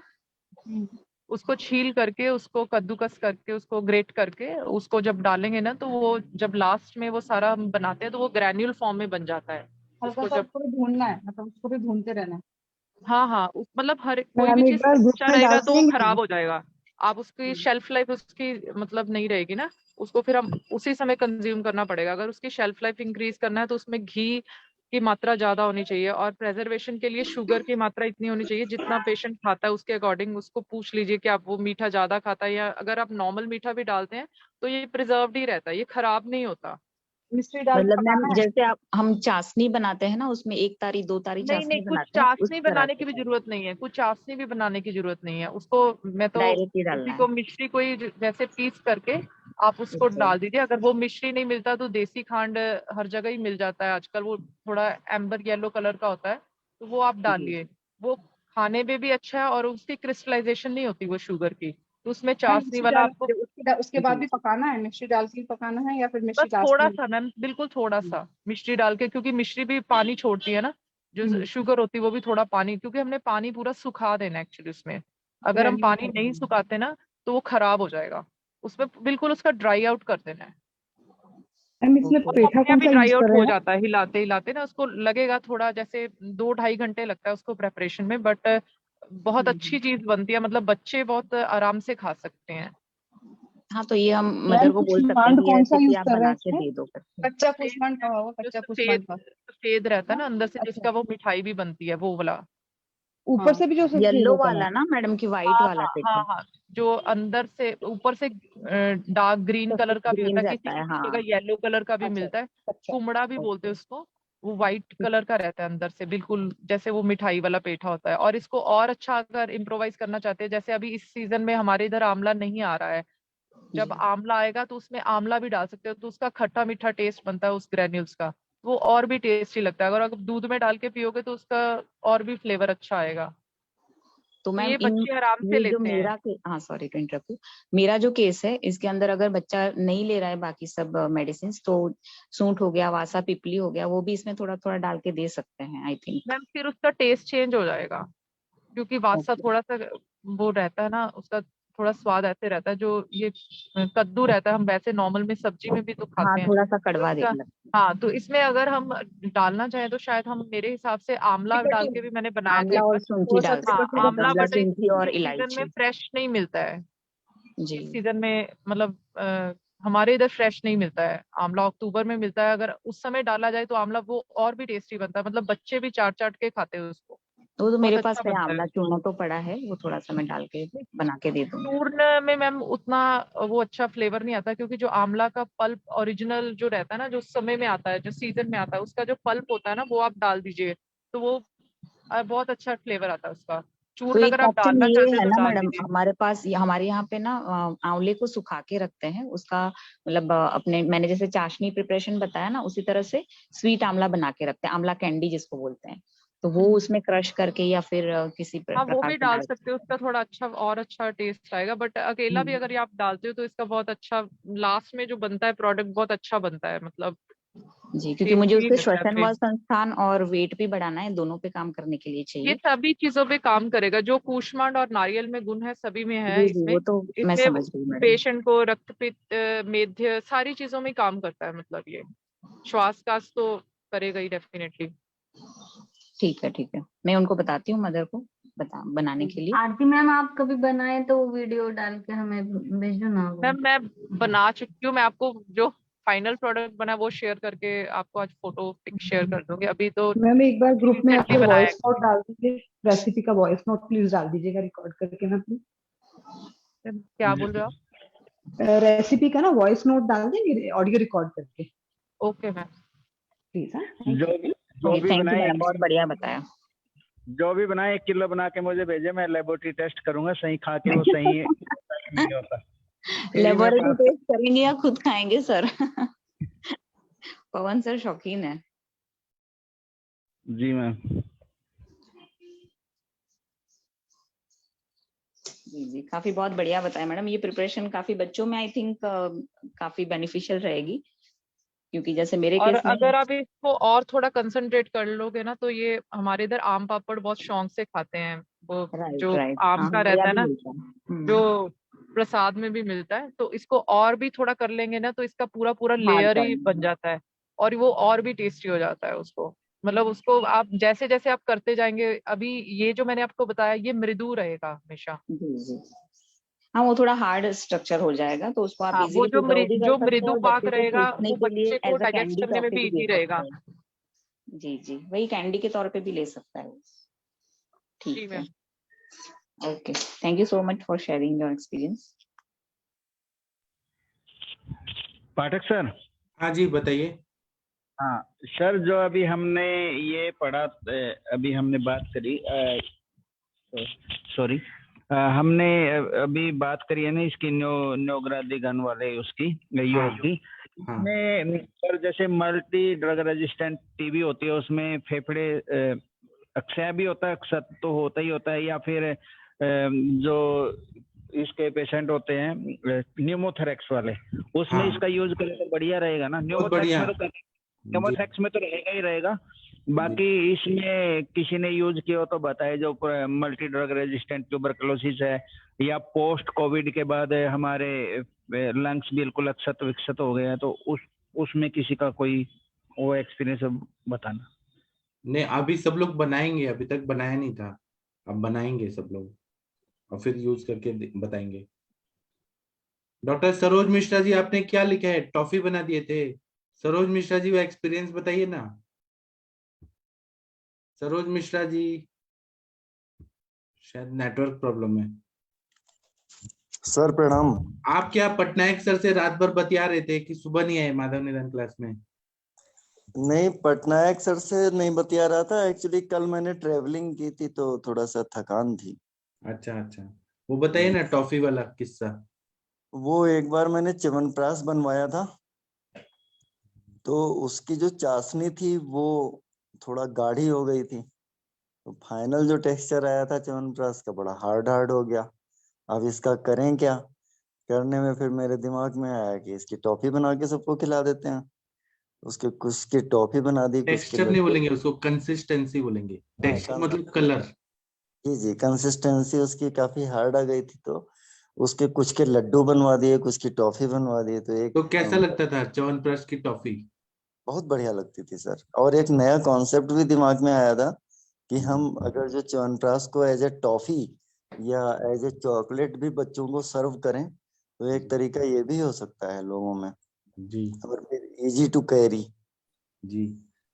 हम्म, उसको छील करके, उसको कद्दूकस करके, उसको ग्रेट करके, उसको जब डालेंगे ना तो वो जब लास्ट में वो सारा हम बनाते हैं तो वो ग्रैन्यूल फॉर्म में बन जाता है। हल्का उसको सा जब उसको भी भूनना है, मतलब उसको भी भूनते रहना है। हाँ हाँ, मतलब हर कोई भी मैम एक चीज बार ग्रुप कच्चा में रहेगा डाल तो वो देंगे। खराब हो जाएगा, आप उसकी शेल्फ लाइफ उसकी मतलब नहीं रहेगी ना, उसको फिर हम उसी समय कंज्यूम करना पड़ेगा। अगर उसकी शेल्फ लाइफ इंक्रीज करना है तो उसमें घी की मात्रा ज्यादा होनी चाहिए, और प्रेजर्वेशन के लिए शुगर की मात्रा इतनी होनी चाहिए जितना पेशेंट खाता है उसके अकॉर्डिंग उसको पूछ लीजिए कि आप वो मीठा ज्यादा खाता है, या अगर आप नॉर्मल मीठा भी डालते हैं तो ये प्रिजर्व्ड ही रहता है, ये खराब नहीं होता। मिश्री डाल के मतलब मैम पकाना है। जैसे आप हम चाशनी बनाते हैं ना, उसमें एक तारी दो तारी नहीं नहीं, चाशनी कुछ बनाते हैं, उस चाशनी तरह बनाने से की भी जरूरत नहीं है, कुछ चाशनी भी बनाने की जरूरत नहीं है उसको। मैं तो डायरेक्ट ही डालना उसी है। को मिश्री को ही जैसे पीस करके आप उसको ओके। डाल दीजिए। अगर वो मिश्री नहीं मिलता तो देसी खांड हर जगह ही मिल जाता है आजकल, वो थोड़ा एम्बर येलो कलर का होता है, तो वो आप जी डालिए। वो खाने में भी अच्छा है, और उसकी क्रिस्टलाइजेशन नहीं होती वो शुगर की, तो उसमें मैम चाशनी मिश्री वाला डाल आपको उसके बाद जी भी जी। पकाना है, मिश्री डाल के ही पकाना है या फिर बस मिश्री लास्ट थोड़ा में? सा मैम, बिल्कुल थोड़ा सा मिश्री डाल के, क्योंकि मिश्री भी पानी छोड़ती है ना, जो हम्म, शुगर होती है वो भी थोड़ा पानी, क्योंकि हमने पानी पूरा सुखा देना एक्चुअली उसमें। अगर हम ग्रैन्यूल पानी कर नहीं देना। सुखाते ना तो वो खराब हो जाएगा, उसमें बिल्कुल उसका ड्राई आउट कर देना है। मैम इसमें ओके। वो पेठा अपने कौन आप ही सा ड्राई यूज आउट कर रहे हो हैं? जाता है, हिलाते हिलाते ना उसको लगेगा थोड़ा, जैसे 2-2.5 घंटे लगता है उसको प्रेपरेशन में, बट बहुत अच्छी चीज बनती है, मतलब बच्चे बहुत आराम से खा सकते हैं। हाँ तो ये हम मैम मदर को बोल सकते हैं कुष्मांड कि ये कौन सा रेसिपी यूज आप कर रहे हैं बना के इसमें? दे दो करके। कच्चा सफेद कुष्मांड का होगा, जो कच्चा सफेद कुष्मांड का। सफेद रहता है हाँ, ना अंदर से, अच्छा। जिसका वो मिठाई भी बनती है, वो वाला। ऊपर हाँ से भी जो सफेद येलो होता है? वाला ना मैडम, की वाइट हाँ वाला हाँ हाँ पेठा? हाँ, जो अंदर से ऊपर से डार्क ग्रीन कलर का भी होता ग्रीन है, किसी रहता है, किसी हाँ। जगह येलो कलर का भी अच्छा मिलता है, अच्छा। कुमड़ा भी बोलते हैं ओके। उसको। वो व्हाइट कलर का रहता है अंदर से, बिल्कुल जैसे वो मिठाई वाला पेठा होता है। और इसको और अच्छा अगर इम्प्रोवाइज करना चाहते हैं, जैसे अभी इस सीजन में हमारे इधर आंवला नहीं आ रहा है, जब जी आंवला आएगा तो उसमें आंवला भी डाल सकते हो, तो उसका खट्टा मीठा टेस्ट बनता है उस ग्रेन्यूल्स का, वो और भी टेस्टी लगता है। अगर आप दूध में डाल के पियोगे तो उसका और भी फ्लेवर अच्छा आएगा, तो तो मैम ये इन बच्चे आराम से ये जो लेते हैं। मेरा के हाँ सॉरी टू इंटरप्ट यू, मेरा जो केस है इसके अंदर अगर बच्चा नहीं ले रहा है बाकी सब मेडिसिन, तो सूंठ हो गया, वासा पिपली हो गया, वो भी इसमें थोड़ा थोड़ा डाल के दे सकते हैं आई थिंक। मैम फिर उसका टेस्ट चेंज हो जाएगा, क्योंकि बादशाह ओके। थोड़ा सा वो रहता है ना, उसका थोड़ा स्वाद ऐसे रहता है, जो ये कद्दू रहता है, हम वैसे नॉर्मल में सब्जी में भी तो हाँ खाते हैं, थोड़ा सा तो कड़वा दे इसका लगता हाँ, तो इसमें अगर हम डालना चाहें तो शायद हम, मेरे हिसाब से आंवला डाल के भी मैंने है। बनाया था आंवला एक और बार। सूंठी थोड़ा सा डाल हाँ, सकते हैं, थोड़ा आंवला, आंवला बट सूंठी और इस सीजन में इलायची। फ्रेश नहीं मिलता है, जी इस सीजन में मतलब हमारे इधर फ्रेश नहीं मिलता है आंवला, अक्टूबर में मिलता है। अगर उस समय डाला जाए तो आंवला वो और भी टेस्टी बनता है, मतलब बच्चे भी चाट चाट के खाते हैं उसको। तो मेरे बहुत पास अच्छा है, बनता है। आंवला चूर्ण तो पड़ा है, वो थोड़ा सा मैं डाल के बना के दे दूंगी। चूर्ण में मैम उतना वो अच्छा फ्लेवर नहीं आता, क्योंकि जो आंवला का पल्प ओरिजिनल जो रहता है ना, जो समय में आता है, जो सीजन में आता है, उसका जो पल्प होता है ना, वो आप डाल दीजिए, तो वो बहुत अच्छा फ्लेवर आता है उसका। तो चूर्ण एक अगर आप ऑप्शन डालना ये चाहते हैं है तो ना डाल मैडम, दीजिए। हमारे पास हमारे यहाँ पे ना आंवले को सुखा के रखते हैं, उसका मतलब अपने मैंने जैसे चाशनी प्रिपरेशन बताया ना, उसी तरह से स्वीट आंवला बना के रखते हैं, आंवला कैंडी जिसको बोलते हैं। तो वो उसमें क्रश करके या फिर किसी हाँ वो प्रकार भी से डाल डाल। सकते हो, उसका थोड़ा अच्छा और अच्छा टेस्ट आएगा, बट अकेला भी हम्म, अगर ये आप डालते हो तो इसका बहुत अच्छा लास्ट में जो बनता है प्रोडक्ट बहुत अच्छा बनता है, मतलब जी, क्योंकि मुझे टेस्टी उससे लगता है श्वसन फिर। व संस्थान और वेट भी बढ़ाना है, दोनों पे काम करने के लिए ये चाहिए। सभी चीजों पे काम करेगा, जो कूष्मांड और नारियल में गुण है सभी में है जी जी, इसमें। वो तो मैं इसमें समझ गई मैडम। पेशेंट को रक्तपित्त मेध्य सारी चीजों में काम करता है, मतलब ये श्वास तो करेगा ही डेफिनेटली। ठीक है ठीक है, मैं उनको बताती हूँ, मदर को बनाने के लिए। आरती मैम, आप कभी बनाए तो वीडियो डाल के हमें भेजो ना वो। मैम मैं बना चुकी हूँ, मैं आपको जो फाइनल प्रोडक्ट बना वो शेयर करके आपको आज फोटो पिक शेयर कर दूंगी, अभी तो मैम एक बार ग्रुप में रिसेंटली अपने बनाया वॉइस नोट डाल दीजिए, रेसिपी का वॉइस नोट प्लीज डाल दीजिएगा रिकॉर्ड करके ना प्लीज। है। क्या बोल रहे हो रेसिपी का ना वॉइस नोट डाल देंगे ऑडियो रिकॉर्ड करके आप? Okay ma'am. प्लीज। हाँ, जो भी थैंक यू बनाए मैडम, बहुत बढ़िया बताया। जो भी बनाए 1 किलो बना के मुझे भेजे, मैं लेबोरेटरी टेस्ट करूंगा, सही खा के वो सही नहीं होता। फिर ही मैं लेबोरेटरी पास। टेस्ट करेंगे या खुद खाएंगे सर? पवन सर शौकीन है। जी मैम। जी जी, काफी बहुत बढ़िया बताया मैडम, ये प्रिपरेशन काफी बच्चों में आई थिंक काफी बेनिफिशियल रहेगी, क्योंकि जैसे मेरे और केस में। अगर आप इसको और थोड़ा कंसंट्रेट कर लोगे ना, तो ये हमारे इधर आम पापड़ बहुत शौक से खाते हैं, वो राइट जो राइट, आम हाँ का हमारे रहता यहाँ है भी ना, मिलता है। जो प्रसाद में भी मिलता है, तो इसको और भी थोड़ा कर लेंगे ना, तो इसका पूरा पूरा हार्ड लेयर ही बन करना। जाता है, और वो और भी टेस्टी हो जाता है उसको। मतलब उसको आप जैसे जैसे आप करते जाएंगे, अभी ये जो मैंने आपको बताया ये मृदु रहेगा हमेशा। जी जी, हाँ वो थोड़ा हार्ड स्ट्रक्चर हो जाएगा, तो उसको आप हाँ वो इजीली प्रिजर्व भी कर जो सकते हैं मृदु और पाक बच्चे को रहेगा चूसने वो के लिए बच्चे को एज अ डाइजेस्ट कैंडी करने तौर में पे भी भी दे इजी सकते रहेगा। हैं। जी जी, वही कैंडी के तौर पे भी ले सकता है वो। जी ठीक है, ma'am. Okay, thank you so much for sharing your experience. Pathak sir. हाँ जी बताइए। हाँ सर, जो अभी हमने ये पढ़ा, अभी हमने बात करी, सॉरी, हमने अभी बात करी है ना इसकी, न्योग्रादी गन वाले उसकी योग की। हाँ इसमें सर जैसे मल्टी ड्रग रेजिस्टेंट टीबी होती है, उसमें फेफड़े अक्षय भी होता है, अक्षत तो होता ही होता है, या फिर जो इसके पेशेंट होते हैं न्यूमोथेरेक्स वाले, उसमें हाँ इसका यूज करें तो बढ़िया रहेगा ना? बहुत बढ़िया। न्यूमोथेरेक्स में तो रहेगा ही रहेगा, जी बाकी इसमें किसी ने यूज किया हो तो बताए, जो मल्टी ड्रग रेजिस्टेंट ट्यूबरकुलोसिस है, या पोस्ट कोविड के बाद हमारे लंग्स बिल्कुल अक्षत विक्षत हो गए हैं, तो उसमें किसी का कोई वो एक्सपीरियंस बताना। नहीं, अभी सब लोग बनाएंगे, अभी तक बनाया नहीं था, अब बनाएंगे सब लोग और फिर यूज करके बताएंगे। डॉक्टर सरोज मिश्रा जी, आपने क्या लिखा है? टॉफी बना दिए थे सरोज मिश्रा जी, वो एक्सपीरियंस बताइए ना। सरोज मिश्रा जी, शायद नेटवर्क प्रॉब्लम है। सर प्रणाम। आप क्या पटनायक सर से रात भर बतिया रहे थे कि सुबह नहीं आए माधव निधन क्लास में? नहीं, पटनायक सर से नहीं बतिया रहा था, एक्चुअली कल मैंने ट्रेवलिंग की थी तो थोड़ा सा थकान थी। अच्छा अच्छा, वो बताइए ना टॉफी वाला किस्सा। वो एक बार मैंने च्यवनप्राश बनवाया था, तो उसकी जो चाशनी थी वो थोड़ा गाढ़ी हो गई थी, तो फाइनल जो टेक्सचर आया था च्यवनप्राश का बड़ा हार्ड हार्ड हो गया। अब इसका करें क्या? करने में फिर मेरे दिमाग में आया कि इसकी टॉफी बना के सबको खिला देते हैं। उसके कुछ की टॉफी बना दी, कुछ के टेक्सचर नहीं लड्डू। बोलेंगे उसको, कंसिस्टेंसी बोलेंगे। टेक्सचर हाँ, मतलब कलर। जी जी, कंसिस्टेंसी उसकी काफी हार्ड आ गई थी, तो उसके कुछ के लड्डू बनवा दिए, कुछ की टॉफी बनवा दिए, तो एक तो कैसा लगता था च्यवनप्राश की टॉफी? बहुत बढ़िया लगती थी सर। और एक नया कॉन्सेप्ट भी दिमाग में आया था कि हम अगर जो च्यवनप्राश को एज ए टॉफी या एज ए चॉकलेट भी बच्चों को सर्व करें, तो एक तरीका ये भी हो सकता है लोगों में, जी और फिर इजी टू कैरी। जी।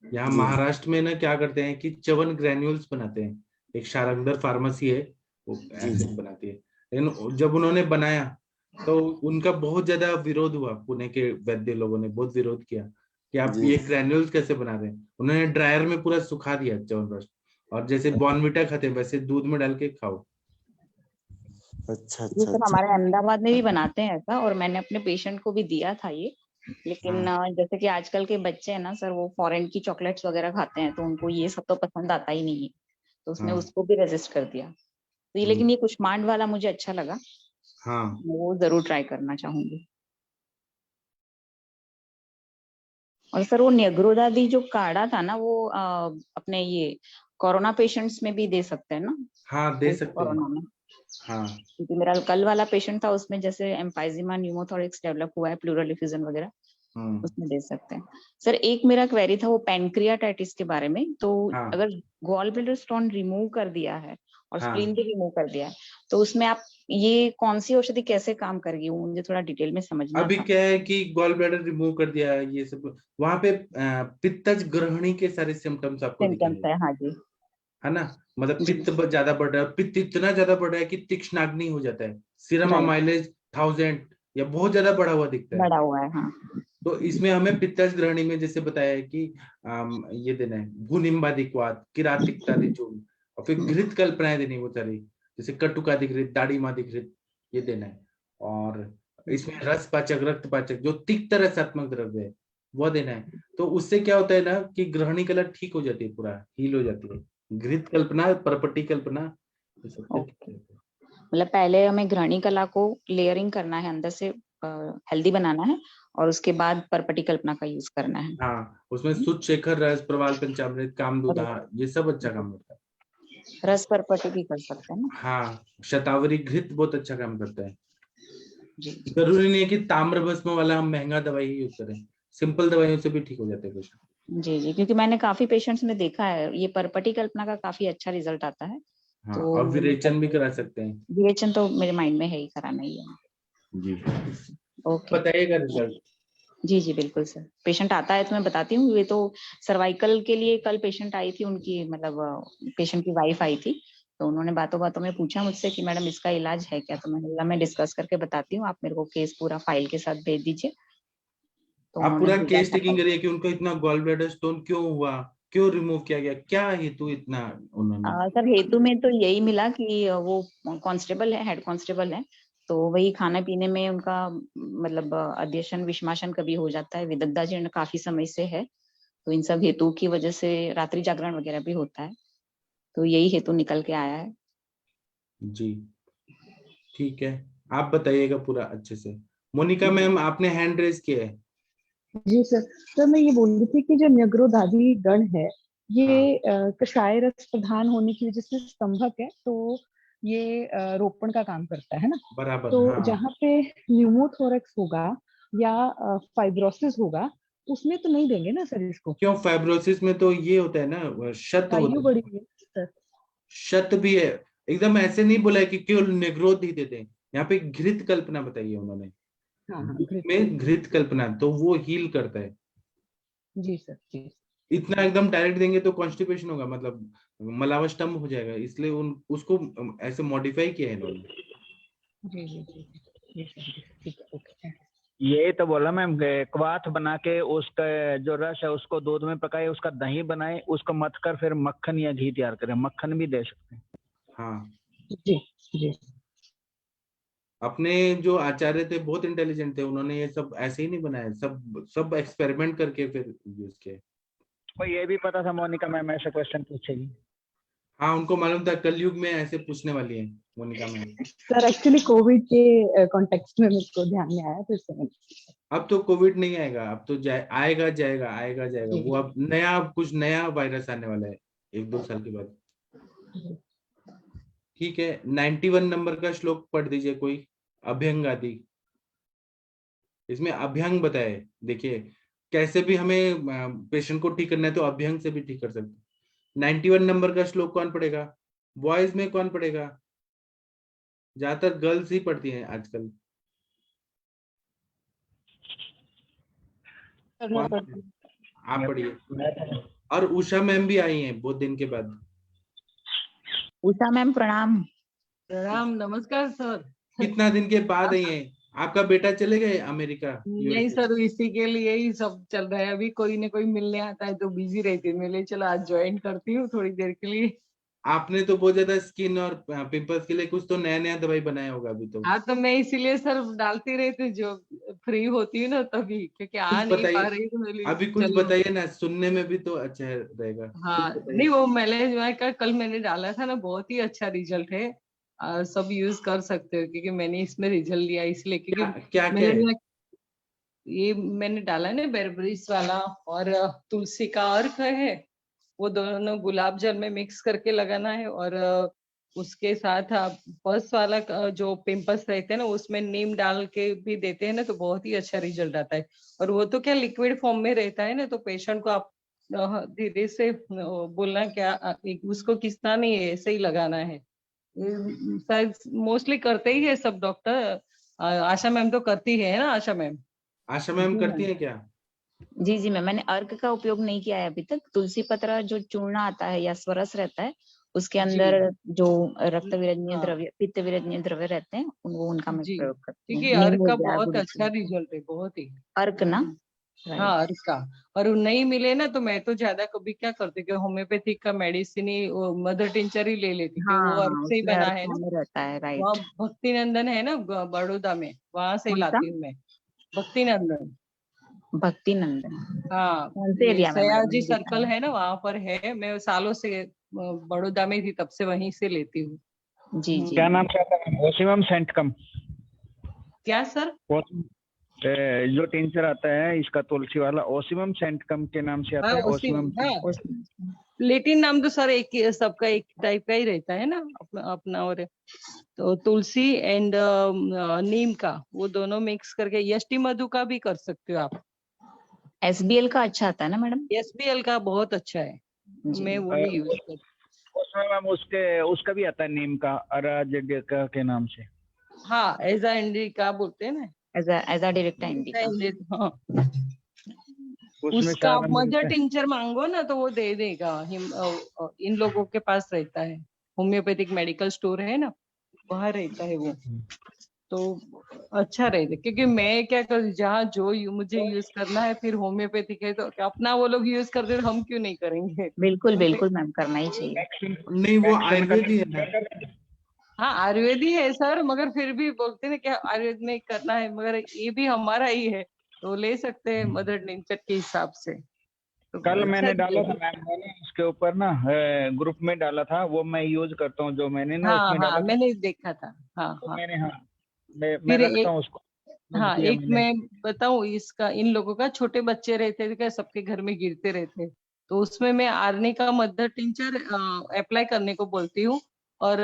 यहाँ जी महाराष्ट्र में ना क्या करते हैं कि च्यवन ग्रेन्यूल्स बनाते हैं, एक शारंगधर फार्मेसी है, वो जी ऐसे जी। ही बनाती है। लेकिन जब उन्होंने बनाया तो उनका बहुत ज्यादा विरोध हुआ, पुणे के वैद्य लोगों ने बहुत विरोध किया कि आप जी ये जी। ग्रैन्यूल्स कैसे बना रहे हैं। उन्होंने ड्रायर में पूरा सुखा दिया च्यवनप्राश, और जैसे बॉर्नविटा खाते हैं वैसे दूध में डाल के खाओ। अच्छा ये अच्छा सर अच्छा। हमारे अहमदाबाद में भी बनाते हैं ऐसा, और मैंने अपने पेशेंट को भी दिया था ये। लेकिन हाँ जैसे कि आजकल के बच्चे हैं ना सर, वो फॉरेन की चॉकलेट्स वगैरह खाते हैं, तो उनको ये सब तो पसंद आता ही नहीं है, तो उसने हाँ उसको भी रेजिस्ट कर दिया। तो ये, लेकिन ये कुष्मांड वाला मुझे अच्छा लगा, हाँ। मैं वो जरूर ट्राई करना चाहूंगी। और सर वो नेग्रोदादी जो काढ़ा था ना, वो अपने ये कोरोना पेशेंट्स में भी दे सकते हैं ना, हाँ दे पोस्ट सकते हैं। कोरोना में? हाँ क्योंकि मेरा कल वाला पेशेंट था, उसमें जैसे एम्फाइजिमा न्यूमोथोरिक्स डेवलप हुआ है, प्लूरल इफ्यूजन वगैरह, उसमें दे सकते हैं। सर एक मेरा क्वेरी था वो पैनक्रियाटाइटिस के बारे में, तो हाँ अगर गॉल ब्लैडर स्टोन रिमूव कर दिया है और हाँ। स्प्लीन भी रिमूव कर दिया है, तो उसमें आप ये कौन सी औषधि कैसे काम करेगी, वो मुझे थोड़ा डिटेल में समझना अभी था। क्या है कि गॉल ब्लैडर रिमूव कर दिया है, ये सब वहां पे पित्तज ग्रहणी के सारे सिम्टम्स आपको सिम्टम्स दिखेंगे, है, हाँ जी है ना। मतलब जी। पित्त ज्यादा बढ़ रहा है, पित्त इतना ज्यादा बढ़ रहा है कि तीक्ष्णाग्नि हो जाता है, सीरम राइट, अमाइलेज 1000 या बहुत ज्यादा बढ़ा हुआ दिखता है। बड़ा हुआ है, हाँ। तो इसमें हमें पित्तज ग्रहणी में जैसे बताया है कि ये देना है भूनिम्बादिक्वात, किरातिकतादि चूर्ण, और फिर घृत कल्पनाएं देनी वो सारी, जैसे कटुकादिघृत, दाड़ीमादिघृत, ये देना है। और इसमें रस पाचक, रक्त पाचक, जो तिक्त रसात्मक द्रव्य है वो देना है। तो उससे क्या होता है ना कि ग्रहणी कला ठीक हो जाती है, पूरा हील हो जाती है। घृत कल्पना, परपटी कल्पना, ये सब से ठीक ओके, रहता है। मतलब पहले हमें घृणी कला को लेयरिंग करना है, अंदर से हेल्दी बनाना है, और उसके बाद परपटी कल्पना का यूज करना है। हाँ उसमें सुच शेखर रस, प्रवाल पंचामृत, कामदूधा, ये सब अच्छा काम करता है। रस परपटी भी कर सकते हैं ना? हाँ शतावरी घृत बहुत अच्छा काम करता है। जी जी जरूरी नहीं है कि ताम्र भस्म वाला हम महंगा दवाई ही यूज करें, सिंपल दवाइयों से भी ठीक हो जाते हैं पेशेंट। जी जी, क्योंकि मैंने काफी पेशेंट्स में देखा है ये परपटी कल्पना का काफी अच्छा रिजल्ट आता है। हाँ तो और विरेचन भी करा सकते हैं। विवेचन तो मेरे माइंड में है ही, कराना ही है। जी ओके, बताइएगा रिजल्ट। जी जी बिल्कुल सर, पेशेंट आता है तो मैं बताती हूँ। ये तो सर्वाइकल के लिए कल पेशेंट आई थी, उनकी मतलब पेशेंट की वाइफ आई थी, तो उन्होंने बातों बातों में पूछा मुझसे कि मैडम इसका इलाज है क्या, तो मैंने बोला मैं डिस्कस करके बताती हूँ, आप मेरे को केस पूरा फाइल के साथ भेज दीजिए। तो आप उन्होंने पूरा भेजा केस था टेकिंग फाइल। करिए कि उनको इतना गॉल ब्लैडर स्टोन क्यों हुआ, क्यों रिमूव किया गया, क्या हेतु इतना उन्होंने। सर हेतु में तो यही मिला कि वो कांस्टेबल है, हेड कांस्टेबल है, तो वही खाने पीने में उनका मतलब अध्यशन विषमाशन कभी हो जाता है, विदग्धाजीर्ण काफी समय से है, तो इन सब हेतु की वजह से रात्रि जागरण वगैरह भी होता है, तो यही हेतु निकल के आया है। जी ठीक है, आप बताइएगा पूरा अच्छे से। मोनिका मैम आपने हैंड रेज किया है। जी सर। सर मैं ये बोल रही थी कि जो न्यग्रोधादी गण है, हाँ ये कषाय रस प्रधान होने की वजह से स्तंभक है, तो ये रोपण का काम करता है ना। बराबर तो हाँ। जहाँ पे न्यूमोथोरेक्स होगा या फाइब्रोसिस होगा, उसमें तो नहीं देंगे ना सर इसको? क्यों, फाइब्रोसिस में तो ये होता है ना, शत आयु होता बड़ी है, है सर। शत भी है। एकदम ऐसे नहीं बोला है कि केवल निग्रोध ही देते हैं, यहाँ पे घृत कल्पना बताइए उन्होंने, हाँ हाँ, दूध घृत में कल्पना। घृत कल्पना, तो वो हील करता है। जी सर जी। इतना एकदम डायरेक्ट देंगे तो कॉन्स्टिपेशन होगा, मतलब मलावस्टम्भ हो जाएगा, इसलिए उन उसको ऐसे मॉडिफाई किया है इन्होंने। जी जी जी जी सर जी, ठीक है, ओके थैंक यू। ये तो बोला मैम, क्वाथ बना के उसका जो रस है उसको दूध में पकाए, उसका दही बनाए, उसको मथ कर फिर मक्खन या घी तैयार करें, मक्खन भी दे सकते हैं। हाँ जी जी। अपने जो आचार्य थे बहुत इंटेलिजेंट थे, उन्होंने ये सब ऐसे ही नहीं बनाया, सब सब एक्सपेरिमेंट करके फिर यूज किया। तो ये भी पता था मोनिका मैम ऐसे क्वेश्चन पूछेगी। हाँ उनको मालूम था कलयुग में ऐसे पूछने वाली है Monica ma'am. Sir actually covid के कॉन्टेक्स्ट में मुझको ध्यान में आया, तो इससे अब तो कोविड नहीं आएगा, अब तो आएगा जाएगा, आएगा जाएगा, जी वो अब नया, अब कुछ नया वायरस आने वाला है 1-2 साल के बाद। जी। ठीक है 91 नंबर का श्लोक पढ़ दीजिए कोई, अभ्यंग आदि। इसमें अभ्यंग बताए, देखिए कैसे भी हमें पेशेंट को ठीक करना है तो अभ्यंग से भी ठीक कर सकते। 91 नंबर का श्लोक कौन पढ़ेगा, बॉयज में कौन पढ़ेगा, ज्यादातर गर्ल्स ही पढ़ती हैं आजकल, कौन पढ़े? आप पढ़िए। और उषा मैम भी आई हैं बहुत दिन के बाद। उषा मैम प्रणाम। प्रणाम, नमस्कार सर। कितना दिन के बाद आई हैं? आपका बेटा चले गए अमेरिका? नहीं USA? सर, इसी के लिए ही सब चल रहा है। अभी कोई न कोई मिलने आता है तो बिजी रहती हूँ। मैं चलो आज ज्वाइन करती हूँ थोड़ी देर के लिए। आपने तो बहुत ज्यादा स्किन और पिंपल्स के लिए कुछ तो नया नया दवाई बनाया होगा अभी तो। हाँ, तो मैं इसीलिए सर डालती रहती हूँ जो फ्री होती है ना तभी, क्योंकि आ कुछ नहीं पा बताइए, रही तो मेरे लिए अभी कुछ चलो। बताइए ना, सुनने में भी तो अच्छा रहेगा। हाँ, कुछ बताइए। नहीं वो मेलेजमा का कल मैंने डाला था ना, बहुत ही अच्छा रिजल्ट है। सब यूज कर सकते हो क्योंकि मैंने इसमें रिजल्ट लिया इसलिए, क्या क्योंकि क्या क्या है? मेलेरिया ये मैंने डाला ना बेरबरीज वाला और तुलसी का अर्क है, वो दोनों गुलाब जल में मिक्स करके लगाना है। और उसके साथ आप पर्स वाला जो पिंपल्स रहते हैं ना उसमें नीम डाल के भी देते हैं ना, तो बहुत ही अच्छा रिजल्ट आता है। और वो तो क्या लिक्विड फॉर्म में रहता है ना, तो पेशेंट को आप धीरे से बोलना क्या उसको किसना नहीं है, ऐसे ही लगाना है। शायद मोस्टली करते ही है सब डॉक्टर। आशा मैम तो करती है ना, आशा मैम? आशा मैम जी करती मैम। है क्या? जी जी मैम, मैंने अर्क का उपयोग नहीं किया है अभी तक। तुलसी पत्र जो चूर्ण आता है या स्वरस रहता है, उसके जी अंदर जो रक्त विरजनीय हाँ द्रव्य, पित्त विरजनीय द्रव्य रहते हैं, वो उनका मैं जी, प्रयोग करती क्योंकि हूँ। नीम अर्क हो का गया, बहुत अच्छा गुलकी, रिजल्ट है, बहुत ही। अर्क ना। राइट। हाँ, अर्क का। और वो नहीं मिले ना तो मैं तो ज्यादा कभी क्या करती कि होम्योपैथिक का मेडिसिन ही मदर टिंचर ही ले लेती, क्योंकि वो अर्क हाँ, से ही उसमें बना अर्क है ना। में रहता है। वहाँ राइट। भक्ति नंदन है ना बड़ौदा में, वहां से ही कौन सा? लाती हूँ मैं। भक्ति नंदन। भक्ति नंदन। हाँ, कौन से ये एरिया में मैडम? सयाजी नहीं देखा सर्कल है। है ना, वहां पर है। मैं सालों से बड़ौदा में थी, तब से वहीं से लेती हूँ। जी जी। क्या नाम से आता है? ओसिमम सेंटकम। क्या सर? जो टिंचर आता है इसका तुलसी वाला, ओसिमम सेंटकम के नाम से आता हाँ है। उसी ओसिमम हाँ, लेटिन नाम तो सर एक सबका एक टाइप का ही रहता है ना, अपना अपना। और तो तुलसी एंड नीम का वो दोनों मिक्स करके यष्टि मधु का भी कर सकते हो आप। एसबीएल का अच्छा आता है ना मैडम? एसबीएल का बहुत अच्छा है, जी। मैं वो ही यूज करती उसमें मैम उसका भी आता है नीम का, अराजेडिका के नाम से। हूँ। हाँ, एजा इंडिका बोलते हैं ना। As a direct Indica. हाँ, उसमें उसका आप सारा मदर मिलता है। टिंचर मांगो ना तो वो दे देगा। इन लोगों के पास रहता है, होम्योपैथिक मेडिकल स्टोर है ना, वहाँ रहता है वो। तो अच्छा रहेगा, क्योंकि मैं क्या कर जहाँ जो मुझे यूज करना है, फिर होम्योपैथिक है तो अपना वो लोग यूज करते तो हम क्यों नहीं करेंगे। बिल्कुल तो मैं बिल्कुल मैम, करना ही चाहिए। नहीं, वो आयुर्वेद ही है ना। हाँ, आयुर्वेदी है सर, मगर फिर भी बोलते हैं कि आयुर्वेद में करना है, मगर ये भी हमारा ही है तो ले सकते हैं मदर नेचर के हिसाब से। तो कल अच्छा मैंने डाला था result। मैम, मैंने उसके ऊपर ना ग्रुप में डाला था, वो मैं यूज करता हूँ। जो मैंने ना हाँ उसमें हाँ, डाला था, मैंने देखा था। हाँ तो हाँ। मैंने, हाँ, मैं फिर रखता एक, हूँ उसको। यूज हाँ किया एक मैंने। मैं बताऊं इसका, इन लोगों का छोटे बच्चे रहते थे क्या, सबके घर में गिरते रहते, तो उसमें मैं आर्नी का मदर टिंचर अप्लाई करने को बोलती हूँ। और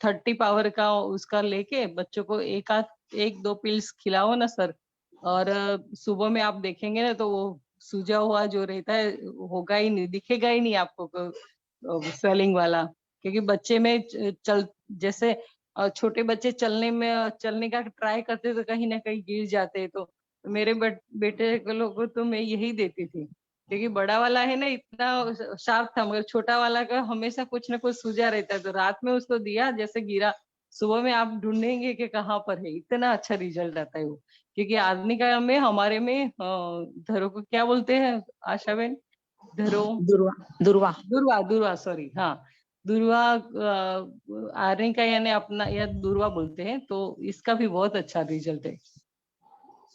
30 पावर का उसका लेके बच्चों को एक दो पिल्स खिलाओ ना सर। और सुबह में आप देखेंगे ना तो वो सूजा हुआ जो रहता है होगा ही नहीं, दिखेगा ही नहीं आपको स्वेलिंग वाला। क्योंकि बच्चे में चल जैसे छोटे बच्चे चलने का ट्राई करते तो कहीं ना कहीं गिर जाते, तो मेरे बेटे को लोग को तो मैं यही देती थी। क्योंकि बड़ा वाला है ना इतना शार्प था, मगर छोटा वाला का हमेशा कुछ ना कुछ सूजा रहता है, तो रात में उसको दिया, जैसे गिरा सुबह में आप ढूंढेंगे कि कहाँ पर है, इतना अच्छा रिजल्ट आता है वो। क्योंकि आदमी का में हमारे में धरो को क्या बोलते हैं आशा बहन? धरो, दुर्वा। दुर्वा। दुर्वा, दुर्वा सॉरी, हाँ दुर्वा आर्यन का यानी अपना या दुर्वा बोलते हैं, तो इसका भी बहुत अच्छा रिजल्ट है।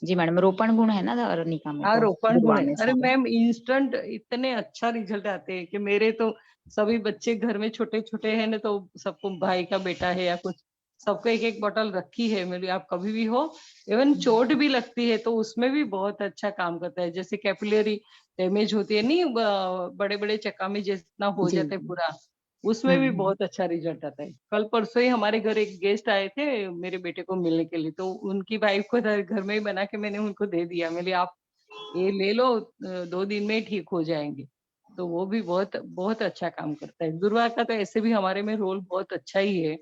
जी मैडम, रोपण गुण है ना अरनिका में, हाँ, तो रोपण गुण दुर्वा है। में अरे सारे। मैम इंस्टेंट इतने अच्छा रिजल्ट आते हैं कि मेरे तो सभी बच्चे घर में छोटे छोटे हैं ना, तो सबको भाई का बेटा है या कुछ, सबको एक एक बोतल रखी है मेरी, आप कभी भी हो। इवन चोट भी लगती है तो उसमें भी बहुत अच्छा काम करता है। जैसे कैपिलरी डैमेज होती है नहीं, बड़े बड़े चक्का में जितना हो जी जाता है जी। पूरा, उसमें भी बहुत अच्छा रिजल्ट आता है। कल परसों ही हमारे घर एक गेस्ट आए थे मेरे बेटे को मिलने के लिए, तो उनकी वाइफ को घर में ही बना के मैंने उनको दे दिया। मैंने आप ये ले लो, 2 दिन में ही ठीक हो जाएंगे। तो वो भी बहुत बहुत अच्छा काम करता है। दुर्वा का तो ऐसे भी हमारे में रोल बहुत अच्छा ही है,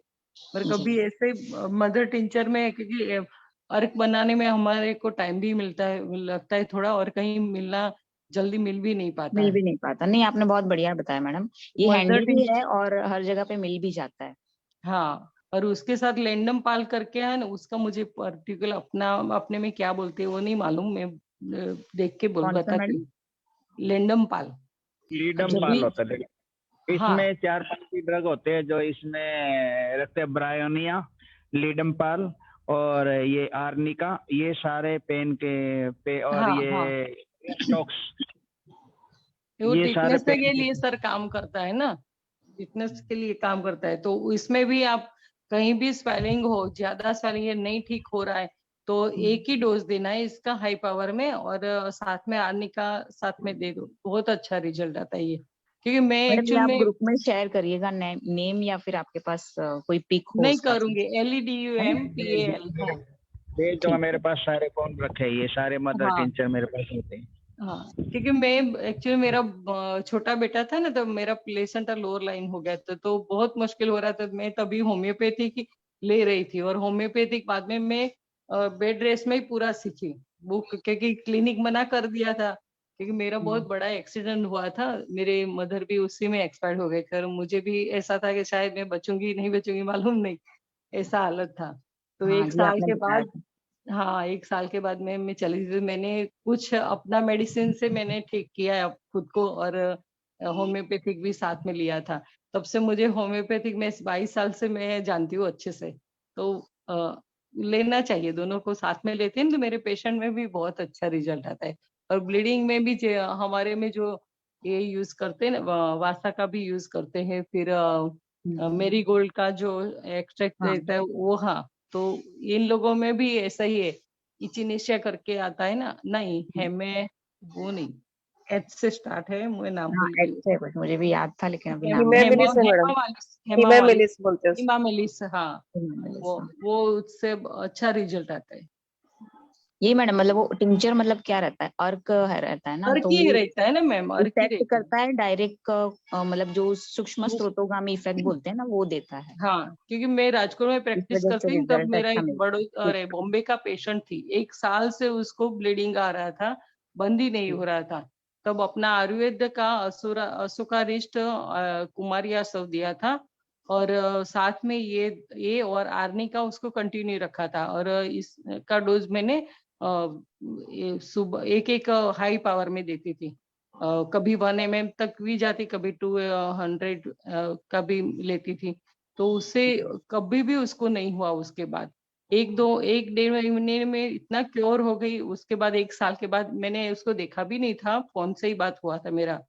पर जी कभी ऐसे मदर टिंचर में, क्योंकि अर्क बनाने में हमारे को टाइम भी मिलता है, लगता है थोड़ा, और कहीं मिलना जल्दी मिल भी नहीं पाता मिल है। भी नहीं पाता। नहीं, आपने बहुत बढ़िया बताया मैडम, ये मदर हैंडी भी टिंचर, है और हर जगह पे मिल भी जाता है। हाँ, और उसके साथ लेंडम पाल करके है ना, उसका मुझे पर्टिकुलर अपने में क्या बोलते हैं वो नहीं मालूम, मैं देख के कौन सा बताती मैडम? हूँ। लेंडम पाल लीडम जब पाल भी, होता है। हाँ इसमें 4-5 ड्रग होते हैं जो इसमें रखते हैं, ब्रायोनिया, लीडम पाल और ये आर्निका, ये सारे पेन के पे और हाँ ये हाँ, रेस्टॉक्स, वो ये सारे टिटनेस के पेन लिए सर काम करता है ना, फिटनेस के लिए काम करता है। तो इसमें भी आप कहीं भी स्वेलिंग हो, ज्यादा स्वेलिंग है, नहीं ठीक हो रहा है, तो एक ही डोज देना है इसका हाई पावर में, और साथ में आर्नी का साथ में दे दो, बहुत अच्छा रिजल्ट आता है ये। क्योंकि मैं मैडम ये एक्चुअल आप में ग्रुप में शेयर करिएगा नेम, या फिर आपके पास कोई पिक हो नहीं उसका तो, करूंगी, है ना? LEDUMPAL है। भेज दूंगा, ठीक मेरे है। पास सारे कौन रखे हैं, ये सारे मदर हाँ टिंचर मेरे पास होते हैं। हाँ, क्योंकि मैं एक्चुअली मेरा छोटा बेटा था ना, तो मेरा प्लेसेंटा लोअर लाइन हो गया था, तो बहुत मुश्किल हो रहा था। मैं तभी होम्योपैथिक ले रही थी, और होम्योपैथिक बाद में मैं बेड रेस्ट में ही पूरा सीखी बुक, क्योंकि क्लिनिक मना कर दिया था, क्योंकि मेरा बहुत बड़ा एक्सीडेंट हुआ था, मेरे मदर भी उसी में एक्सपायर हो गए थे, और मुझे भी ऐसा था कि शायद मैं बचूंगी नहीं बचूंगी मालूम नहीं, ऐसा हालत था। तो हाँ एक जी, साल आपने के बताया बाद, था। हाँ, एक साल के बाद मैं चली थी, तो मैंने कुछ अपना मेडिसिन से मैंने ठीक किया है खुद को, और होम्योपैथिक भी साथ में लिया था। तब से मुझे होम्योपैथिक में 22 साल से मैं जानती हूँ अच्छे से। तो लेना चाहिए, दोनों को साथ में लेते हैं तो मेरे पेशेंट में भी बहुत अच्छा रिजल्ट आता है। और ब्लीडिंग में भी हमारे में जो ये यूज करते हैं ना, वासा का भी यूज करते हैं, फिर मेरी गोल्ड का जो एक्सट्रैक्ट हाँ रहता है वो, हाँ, तो इन लोगों में भी ऐसा ही है। इचिनेशिया करके आता है ना, नहीं है मैं, वो नहीं, एच से स्टार्ट है, मैं नाम हाँ, भूल गई। ऐसे कुछ मुझे भी याद था, लेकिन अभी नाम नहीं हिमेमिलिस है मैडम, हेमावालिस, हिमेमिलिस बोलते हैं उसको। हिमामेलिस, हाँ, याद। वो उससे अच्छा रिजल्ट आता है। ये मैडम मतलब वो टिंचर मतलब क्या रहता है, अर्क है रहता है ना, अर्क तो ही वो रहता है ना मैम, अर्क ही इफेक्ट रहती करता है डायरेक्ट, मतलब जो सूक्ष्म है। स्रोतोगामी इफेक्ट बोलते हैं ना, वो देता है। हाँ, क्योंकि मैं राजकोट में इस प्रैक्टिस वजह से करती हूँ, तब रिजल्ट मेरा अच्छा एक मिलता है। अरे ठीक बॉम्बे का पेशेंट थी, 1 साल से उसको ब्लीडिंग आ रहा था, बंद ही नहीं ठीक। हो रहा था। तब अपना आयुर्वेद का असुकारिष्ट कुमारिया सब दिया था, और साथ में ये और आर्नी का उसको कंटिन्यू रखा था, और इसका डोज मैंने सुबह एक एक हाई पावर में देती थी। कभी 1 mm तक भी जाती, कभी 200 का भी लेती थी। तो उससे कभी भी उसको नहीं हुआ। उसके बाद 1-1.5 महीने में इतना क्योर हो गई। उसके बाद 1 साल के बाद मैंने उसको देखा भी नहीं था, फोन से ही बात हुआ था मेरा।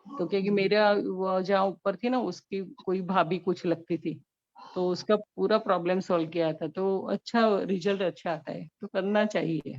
तो क्योंकि मेरा वो जहाँ ऊपर थी ना, उसकी कोई भाभी कुछ लगती थी, तो उसका पूरा प्रॉब्लम सॉल्व किया था। तो अच्छा रिजल्ट अच्छा आता है, तो करना चाहिए।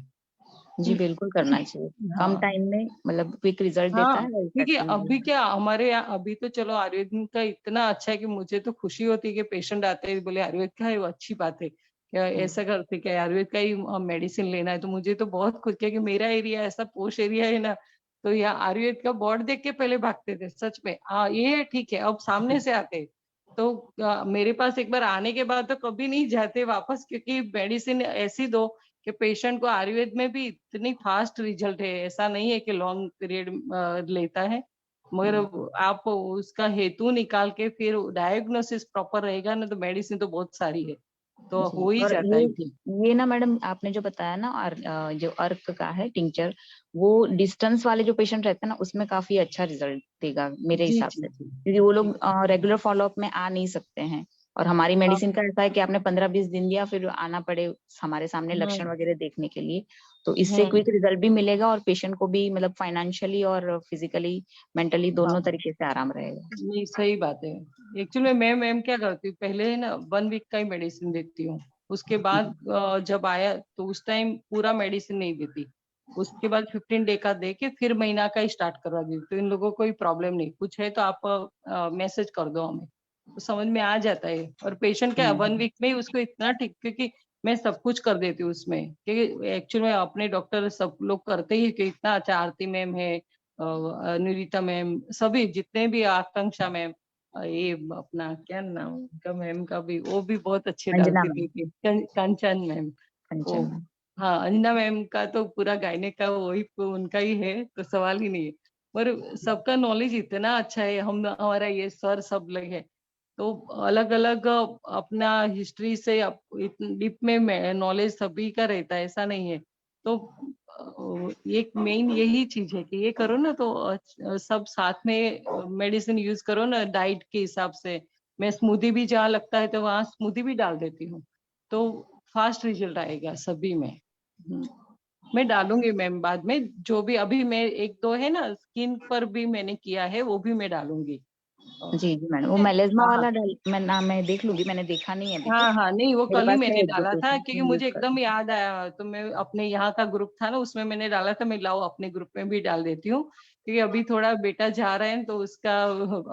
जी बिल्कुल करना चाहिए, कम हाँ टाइम में मतलब क्विक रिजल्ट देता हाँ, है और क्योंकि इफेक्टिव भी अभी है। क्या हमारे यहाँ, अभी तो चलो आयुर्वेद का इतना अच्छा है कि मुझे तो खुशी होती है कि पेशेंट आते हैं बोले आयुर्वेद का है, वो अच्छी बात है, क्या ऐसा करते क्या आयुर्वेद का ही मेडिसिन लेना है। तो मुझे तो बहुत खुश, क्योंकि मेरा एरिया ऐसा पोश एरिया है ना, तो यहाँ आयुर्वेद का बोर्ड देख के पहले भागते थे सच में। हाँ ये ठीक है, अब सामने से आते। तो मेरे पास एक बार आने के बाद तो कभी नहीं जाते वापस, क्योंकि मेडिसिन ऐसी दो कि पेशेंट को आयुर्वेद में भी इतनी फास्ट रिजल्ट है। ऐसा नहीं है कि लॉन्ग पीरियड लेता है, मगर आप उसका हेतु निकाल के फिर डायग्नोसिस प्रॉपर रहेगा ना, तो मेडिसिन तो बहुत सारी है, तो जी, हो ही और जाता है ठीक। ये ना मैडम आपने जो बताया ना, और जो अर्क का है टिंचर, वो डिस्टेंस वाले जो पेशेंट रहते हैं ना, उसमें काफी अच्छा रिजल्ट देगा मेरे जी हिसाब जी से, जी क्योंकि वो जी लोग रेगुलर फॉलोअप में आ नहीं सकते हैं। और हमारी हाँ मेडिसिन का ऐसा है कि आपने 15-20 दिन दिया, फिर आना पड़े हमारे सामने लक्षण हम्म वगैरह देखने के लिए, तो इससे हम्म क्विक रिजल्ट भी मिलेगा और पेशेंट को भी मतलब फाइनेंशियली और फिजिकली मेंटली दोनों हाँ, तरीके से आराम रहेगा। नहीं सही बात है। एक्चुअली मैं मैम क्या करती हूँ, पहले ना 1 वीक का ही मेडिसिन देती हूँ। उसके बाद जब आया तो उस टाइम पूरा मेडिसिन नहीं देती। उसके बाद 15 डे का दे के फिर महीना का ही स्टार्ट करवा दी। तो इन लोगों को कोई प्रॉब्लम नहीं, कुछ है तो आप मैसेज कर दो हमें, तो समझ में आ जाता है। और पेशेंट क्या 1 वीक में ही उसको इतना ठीक, क्योंकि मैं सब कुछ कर देती हूँ उसमें, क्योंकि एक्चुअली में अपने डॉक्टर सब लोग करते ही कि इतना अच्छा, आरती मैम है, निरीता मैम, सभी जितने भी, आकांक्षा मैम, ये अपना क्या नाम का मैम का भी, वो भी बहुत अच्छे अंजना डालती मैम, थी, कंचन मैम, वो कंचन मैम। हाँ, अंजना मैम का तो पूरा गायनेक का वही उनका ही है, तो सवाल ही नहीं है। पर सबका नॉलेज इतना अच्छा है, हम हमारा ये सर सब लोग है, तो अलग अलग अपना हिस्ट्री से डीप में नॉलेज सभी का रहता है, ऐसा नहीं है। तो एक मेन यही चीज है कि ये करो ना तो सब साथ में मेडिसिन यूज करो ना डाइट के हिसाब से। मैं स्मूदी भी जहाँ लगता है तो वहाँ स्मूदी भी डाल देती हूँ, तो फास्ट रिजल्ट आएगा सभी में। मैं डालूंगी मैम बाद में, जो भी अभी मैं एक दो है ना स्किन पर भी मैंने किया है वो भी मैं डालूंगी। जी जी मैडम, वो मेलेस्मा हाँ वाला मैं देख लूंगी, मैंने देखा नहीं है अभी तक। हाँ हाँ, नहीं वो मेरे कल ही पास है मैंने डाला था, एजुकेशन, क्योंकि मैं यूज मुझे एकदम करूंगी। याद आया, तो मैं अपने यहाँ का ग्रुप था ना उसमें मैंने डाला था, मैं लाओ अपने ग्रुप में भी डाल देती हूँ, क्योंकि अभी थोड़ा बेटा जा रहा है तो उसका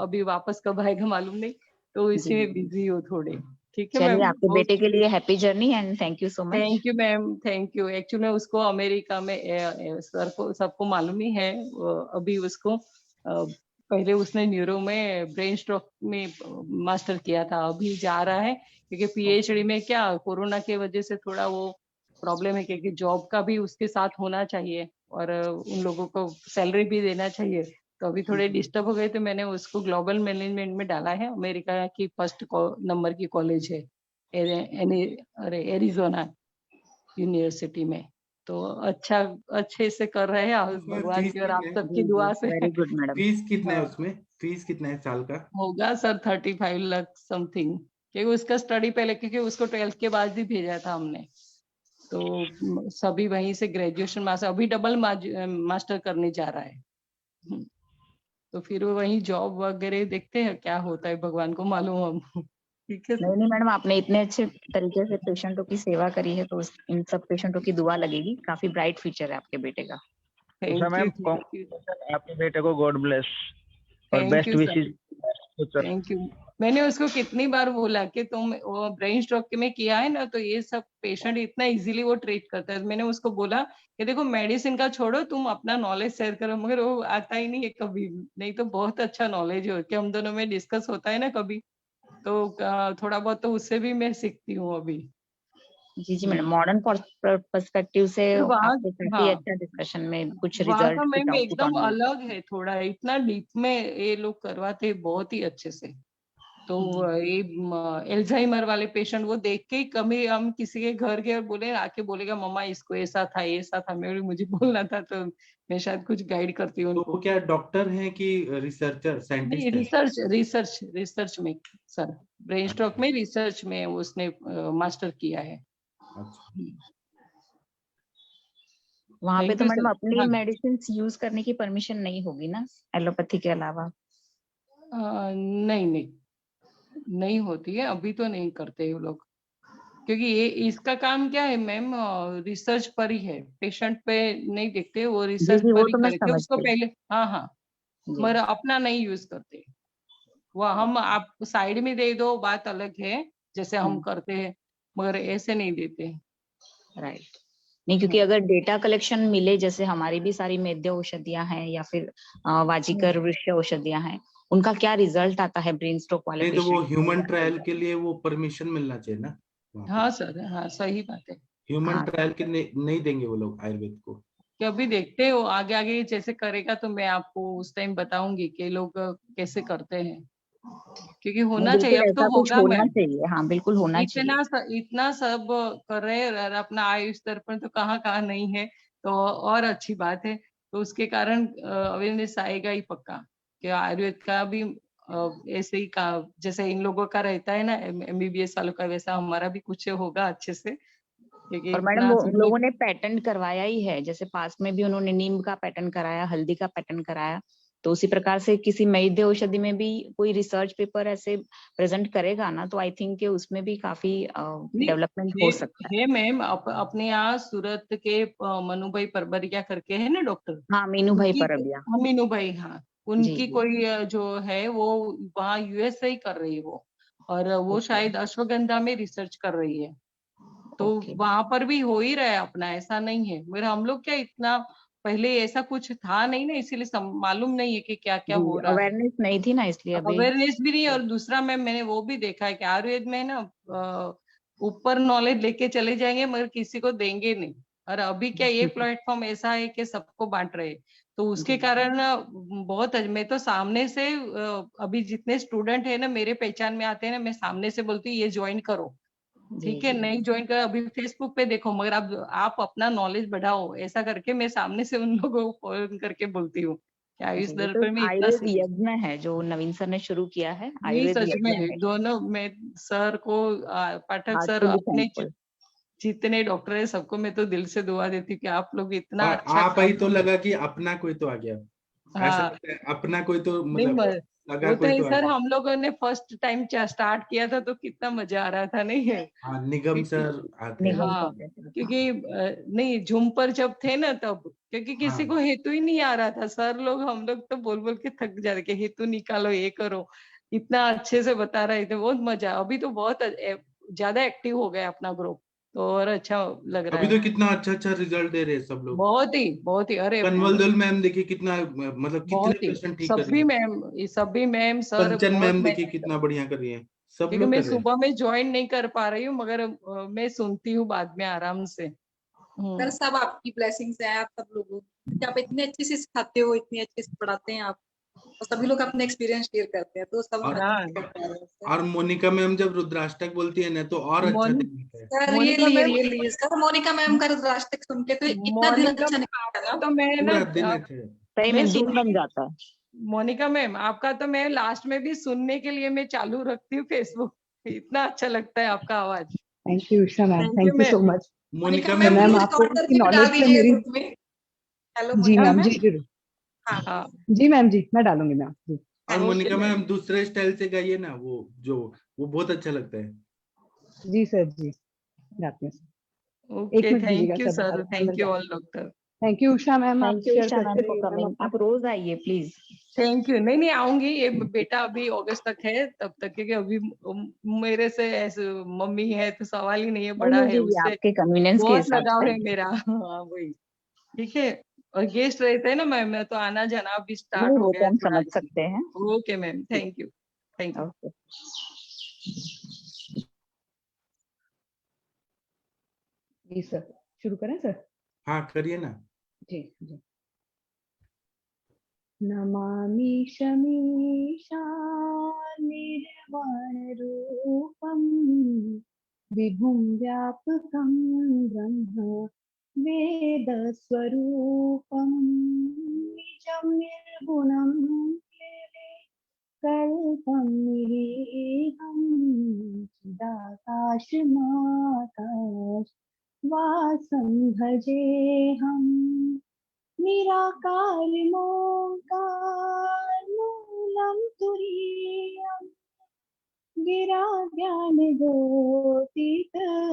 अभी वापस कब आएगा मालूम नहीं, तो जी इसी में जी। बिजी हो थोड़े। ठीक है चलिए, मैम, आपके बेटे के लिए happy journey and thank you so much. Thank you ma'am, thank you. Actually उसको अमेरिका में सर को सबको मालूम ही है, अभी उसको पहले उसने न्यूरो में ब्रेन स्ट्रोक में मास्टर किया था, अभी जा रहा है, क्योंकि पीएचडी में क्या कोरोना के वजह से थोड़ा वो प्रॉब्लम है, क्योंकि जॉब का भी उसके साथ होना चाहिए और उन लोगों को सैलरी भी देना चाहिए, तो अभी थोड़े डिस्टर्ब हो गए, तो मैंने उसको ग्लोबल मैनेजमेंट में डाला है, अमेरिका की फर्स्ट नंबर की कॉलेज है अरे एरिजोना यूनिवर्सिटी में। तो अच्छा, अच्छे से कर रहे हैं और उसमें भगवान फीस की और आप कितने है? सबकी जी जी, दुआ से। Very good madam. फीस कितना है हाँ, उसमें? फीस कितना है साल का? होगा सर 35 लाख समथिंग, क्योंकि उसका स्टडी पहले, क्योंकि उसको 12th के बाद ही भेजा था हमने, तो सभी वहीं से ग्रेजुएशन मास्टर, अभी डबल मास्टर करने जा रहा है। तो फिर वो वहीं जॉब वगैरह देखते हैं क्या होता है, भगवान को मालूम हम। ठीक है नहीं नहीं मैडम, आपने इतने अच्छे तरीके से पेशेंटों की सेवा करी है, तो इन सब पेशेंटों की दुआ लगेगी। काफी ब्राइट फ्यूचर है आपके बेटे का। Usha thank you, ma'am, thank you, आपके बेटे को गॉड ब्लेस और थैंक बेस्ट यू सर, विशेष। Thank you. मैंने उसको कितनी बार बोला कि तुम वो ब्रेन स्ट्रोक में किया है ना, तो ये सब पेशेंट इतना इजीली वो ट्रीट करता है। मैंने उसको बोला कि देखो मेडिसिन का छोड़ो, तुम अपना नॉलेज शेयर करो, मगर वो आता ही नहीं है कभी भी। नहीं तो बहुत अच्छा नॉलेज हो कि हम दोनों में डिस्कस होता है ना कभी, तो थोड़ा बहुत तो उससे भी मैं सीखती हूँ अभी। जी जी मैडम, मॉडर्न पर्सपेक्टिव से और वहाँ, आपको काफी हाँ, अच्छा डिस्कशन में कुछ वहाँ का रिजल्ट कुछ मैम आउटपुट एकदम ऑन मिलता अलग है, थोड़ा इतना डीप में ये लोग करवाते हैं बहुत ही अच्छे से। तो ये एल्जाइमर वाले पेशेंट वो देख के ही कभी हम किसी के घर गए और बोले, आके बोलेगा मम्मा इसको ऐसा था ऐसा था, मैं मुझे बोलना था, तो मैं शायद कुछ गाइड करती हूँ तो वो उनको। क्या डॉक्टर है कि रिसर्चर, नहीं, साइंटिस्ट है? रिसर्च में सर, ब्रेन स्ट्रोक अच्छा में रिसर्च में उसने मास्टर किया है। अच्छा। वहां पे थैंक तो यू मैडम सर। अपनी हाँ, मेडिसिन यूज करने की परमिशन नहीं होगी ना, एलोपैथी के अलावा? नहीं नहीं, नहीं होती है, अभी तो नहीं करते वो लोग, क्योंकि ये इसका काम क्या है मैम, रिसर्च पर ही है, पेशेंट पे नहीं देखते, वो जी रिसर्च जी, वो पर ही तो मैं करके समझ उसको गई। पहले। हाँ हाँ, जी मगर अपना नहीं यूज करते, वो हम आप साइड में दे दो बात अलग है, जैसे हम करते हैं, मगर ऐसे नहीं देते। राइट। नहीं, क्योंकि हम्म, अगर डेटा कलेक्शन मिले, जैसे हमारी भी सारी मेद्य औषधियां हैं या फिर वाजिकर वृक्ष औषधियां हैं, उनका क्या रिजल्ट आता है ब्रेन स्ट्रोक वाले नहीं तो वो पेशेंट ह्यूमन को? ट्रायल के लिए वो परमिशन मिलना चाहिए ना वहाँ पे। हाँ सर, हाँ सही बात है। ह्यूमन हाँ ट्रायल के नहीं देंगे वो लोग आयुर्वेद को। कि अभी देखते हो आगे आगे जैसे करेगा तो मैं आपको उस टाइम बताऊंगी कि लोग कैसे करते हैं, क्योंकि नहीं, होना चाहिए, बिल्कुल अब तो ऐसा कुछ होगा होना मैम। चाहिए, हाँ बिल्कुल होना चाहिए। इतना सब कर रहे हैं और अपना आयु स्तर पर तो कहाँ कहाँ नहीं है, तो और अच्छी बात है, तो उसके कारण अवेयरनेस आएगा ही पक्का, कि आयुर्वेद का भी ऐसे ही का जैसे इन लोगों का रहता है ना एमबीबीएस वालों का, वैसा हमारा भी कुछ होगा अच्छे से, क्योंकि और मैडम इतना वो सब उन लोगों लोग। ने पेटेंट करवाया ही है, जैसे पास में भी उन्होंने नीम का पेटेंट कराया, हल्दी का पेटेंट कराया, तो उसी प्रकार से किसी वैद्य औषधि में भी कोई रिसर्च पेपर ऐसे प्रेजेंट करेगा ना, तो आई थिंक कि उसमें भी काफी नहीं, डेवलपमेंट हो सकता है। है मैम, अपने यहाँ सूरत के मनु भाई परबरिया करके है ना डॉक्टर, हाँ, मीनू भाई उनकी, परबिया। हाँ, मीनू भाई, हाँ, जी उनकी जी। कोई जो है वो वहाँ यूएस से ही कर रही है वो, और वो ओके शायद अश्वगंधा में रिसर्च कर रही है, तो ओके। वहां पर भी हो ही रहा है अपना, ऐसा नहीं है, मगर हम लोग क्या इतना पहले ऐसा कुछ था नहीं ना, इसीलिए मालूम नहीं है कि क्या क्या जी, हो रहा है, अवेयरनेस नहीं थी ना, इसलिए अभी। अवेयरनेस भी नहीं। और दूसरा मैंने वो भी देखा है कि आयुर्वेद में ना ऊपर नॉलेज लेके चले जाएंगे मगर किसी को देंगे नहीं, और अभी क्या ये प्लेटफॉर्म ऐसा है कि सबको बांट रहे, तो उसके कारण बहुत मैं तो सामने से अभी जितने स्टूडेंट है ना मेरे पहचान में आते हैं ना, मैं सामने से बोलती हूँ ये ज्वाइन करो, ठीक है, नहीं ज्वाइन कर अभी फेसबुक पे देखो, मगर आप अपना नॉलेज बढ़ाओ, ऐसा करके मैं सामने से उन लोगों को फोन करके बोलती हूँ कि आयुष ये दर्पण में तो इतना आयुर्वेद यज्ञ है जो नवीन सर ने शुरू किया है, नहीं आयुर्वेद सच यज्ञ में है। दोनों मैं सर को पाठक सर हार्टफुली अपने थैंकफुल। जितने डॉक्टर है सबको मैं तो दिल से दुआ देती हूँ कि आप लोग इतना और अच्छा आप आई काम तो लगा कि अपना कोई तो आ गया, ऐसा हाँ लगता है अपना कोई तो नहीं मतलब लगा वो तो कोई है तो आ सर, गया। हम लोगों ने फर्स्ट टाइम स्टार्ट किया था तो कितना मजा आ रहा था, नहीं है हाँ, निगम क्योंकि सर आते हैं। निगम हाँ सर जैसे। क्योंकि नहीं झूम पर जब थे ना तब, क्योंकि किसी हाँ, को हेतु ही नहीं आ रहा था, सर लोग हम लोग तो बोल बोल के थक जा रहे कि हेतु निकालो ये करो, इतना अच्छे से बता रहे थे, बहुत मजा। अभी तो बहुत ज्यादा एक्टिव हो गया अपना ग्रुप, तो और अच्छा लग रहा अभी है, तो कितना अच्छा अच्छा रिजल्ट दे रहे हैं सब लोग। बहुत ही अरे कनवल दल मैम देखिए कितना मतलब कितने बहुत ही पेशेंट ठीक कर रही है। सभी मैम सर कंचन बहुत मैम देखिए मेहनत कर, कितना बढ़िया कर रही है, सब क्योंकि लोग मैं कर रहे हैं। सुबह में ज्वाइन नहीं कर पा रही हूँ, मगर मैं सुनती हूँ बाद में आराम से। सर सब आपकी ब्लेसिंग से है, आप सब लोगों क्योंकि आप इतने अच्छे से सिखाते हो, इतने अच्छे से पढ़ाते हैं आप, और सभी लोग अपने एक्सपीरियंस शेयर करते हैं, तो सब और अच्छे हाँ से कर पा रहे हैं सर। और मोनिका मैम जब रुद्राष्टक बोलती है ना तो और अच्छा मोन, दिखता है। सर मोनिका मैम ये सर मोनिका मैम का रुद्राष्टक सुन के तो इतना दिल मोनिका अच्छा मैम निकला आपका ना। तो मैं ना पूरा दिन अच्छा है। सही मैं में दिन सुन बन जाता है। मोनिका मैम आपका तो मैं लास्ट में भी सुनने के लिए मैं चालू रखती हूँ फेसबुक, इतना अच्छा लगता है आपका आवाज। Thank you Usha ma'am, thank you thank you so ma'am. Much. Monica ma'am ma'am ma'am मुझे आपको रिकॉर्ड आपकी करके भी डाल नॉलेज से दीजिएगा मेरी। ग्रुप में। हेलो जी क्या मोनिका मैम, मैम। जी जरूर। हाँ हाँ जी मैम, जी मैं डालूंगी मैम जी। और thank okay Monica you. Ma'am दूसरे स्टाइल से गाइए ना, वो जो वो बहुत अच्छा लगता है। जी सर जी, गाती हूँ सर। एक ओके मिनट दीजिएगा थैंक यू सर, सर, बाहर अंदर थैंक यू जाती ऑल हूँ। Doctor. Thank you Usha ma'am, आप thank you share Usha ma'am करते फॉर रहिए मैम कमिंग, अपना। आप रोज आइए प्लीज। थैंक यू, नहीं नहीं आऊंगी, ये बेटा अभी अगस्त तक है तब तक, क्योंकि अभी मेरे से ऐसे मम्मी है तो सवाल ही नहीं है, नहीं बड़ा नहीं है जी जी, उससे आपके कन्वीनियंस के बहुत हिसाब लगाव से। है मेरा। हाँ वही ठीक है, और गेस्ट रहते हैं ना मैम, मैं तो आना जाना अभी स्टार्ट नहीं हो वो गया तो है हम थोड़ा समझ ऐसे। सकते हैं। Okay ma'am, thank you thank you. Okay. जी सर, शुरू करें सर? हाँ करिए ना। जी जी। नमामि शमीशा निर्वाणरूपं विभुं व्यापकं ब्रह्म वेदस्वरूपं निजं निर्गुणं कल्पं निरीहं चिदाकाशमाकाश वासं भजेऽहम् निराकारमोङ्कारमूलं तुरीयम्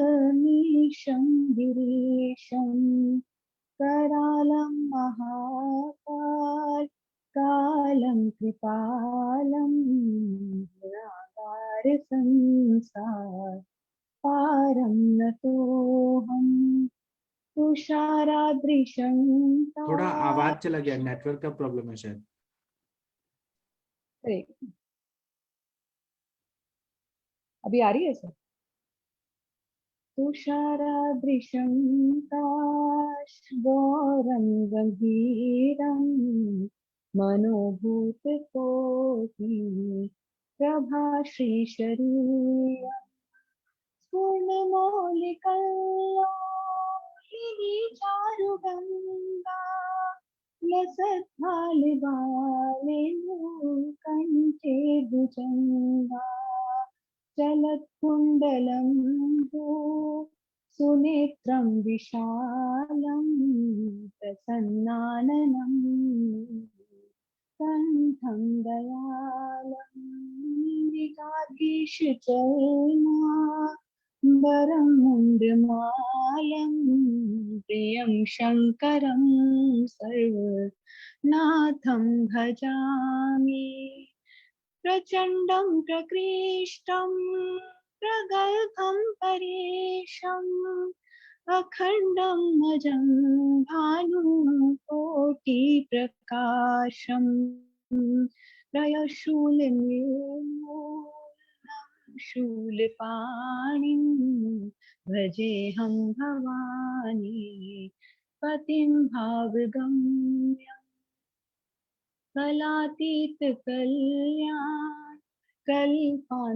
गिराज्ञानगोतीतमीशं गिरीशं करालं महाकाल कालं कृपालं गुणागार संसार पारं नतोऽहम् तुषारादृशं थोड़ा आवाज चला गया, नेटवर्क का प्रॉब्लम है शायद। अभी आ रही है सर? तुषारादृशं काशगौरं गम्भीरं मनोभूतकोटि प्रभाश्रीशरीरं पूर्णमौलिकल्लोलिनी चारुगङ्गा लसत्फालिबालेन्दुकण्ठे भुजङ्गा चलत्कुण्डलं सुनेत्रं विशालं प्रसन्नाननं कण्ठं दयालं मृगाधीशचर्मा वरं मुण्डमालं प्रियं शङ्करं सर्वनाथं भजामि प्रचण्डं प्रकृष्टं प्रगल्भं परेशम् अखण्डं अजं भानुकोटिप्रकाशम् त्रयशूलनिर्मूलं शूलपाणिं भजेऽहं भवानी पतिं भावगम्यं कलातीत कल्याण कल्पांतकारी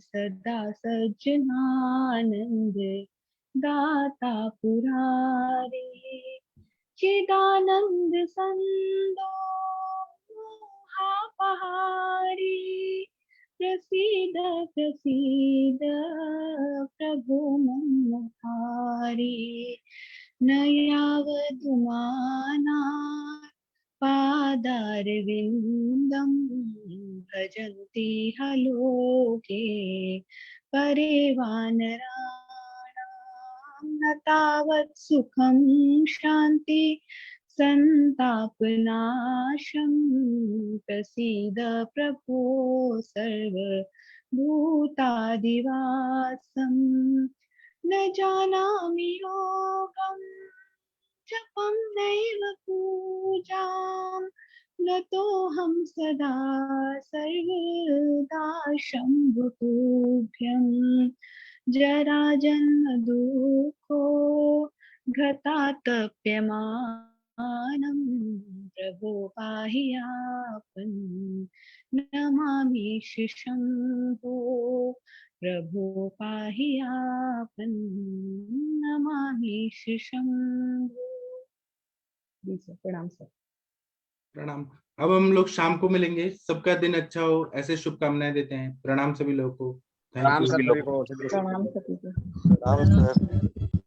सदा सज्जनानंद दाता पुरारी चिदानंद संदो मोहापहारी प्रसीद प्रसीद प्रभु मन्मथारी न यावदुमाना पादारविन्दं भजन्ति हलोके परे वानराणां न तावत् सुखं शान्ति संतापनाशं प्रसीद प्रभो सर्वभूतादिवासं न जानामि योगं जपं नैव पूजां नतोऽहं सदा सर्वदा शम्भुभ्यं जराजन्म दुःखो घृतातप्यमानं प्रभो पाहि यापन् नमामि शम्भो प्रभो पाहि यापन् नमामि शम्भो। जी सर, प्रणाम सर। प्रणाम। अब हम लोग शाम को मिलेंगे। सबका दिन अच्छा हो, ऐसे शुभकामनाएं देते हैं। प्रणाम सभी लोगों को। Thank you. सभी लोगों को। प्रणाम सर। प्रणाम सर।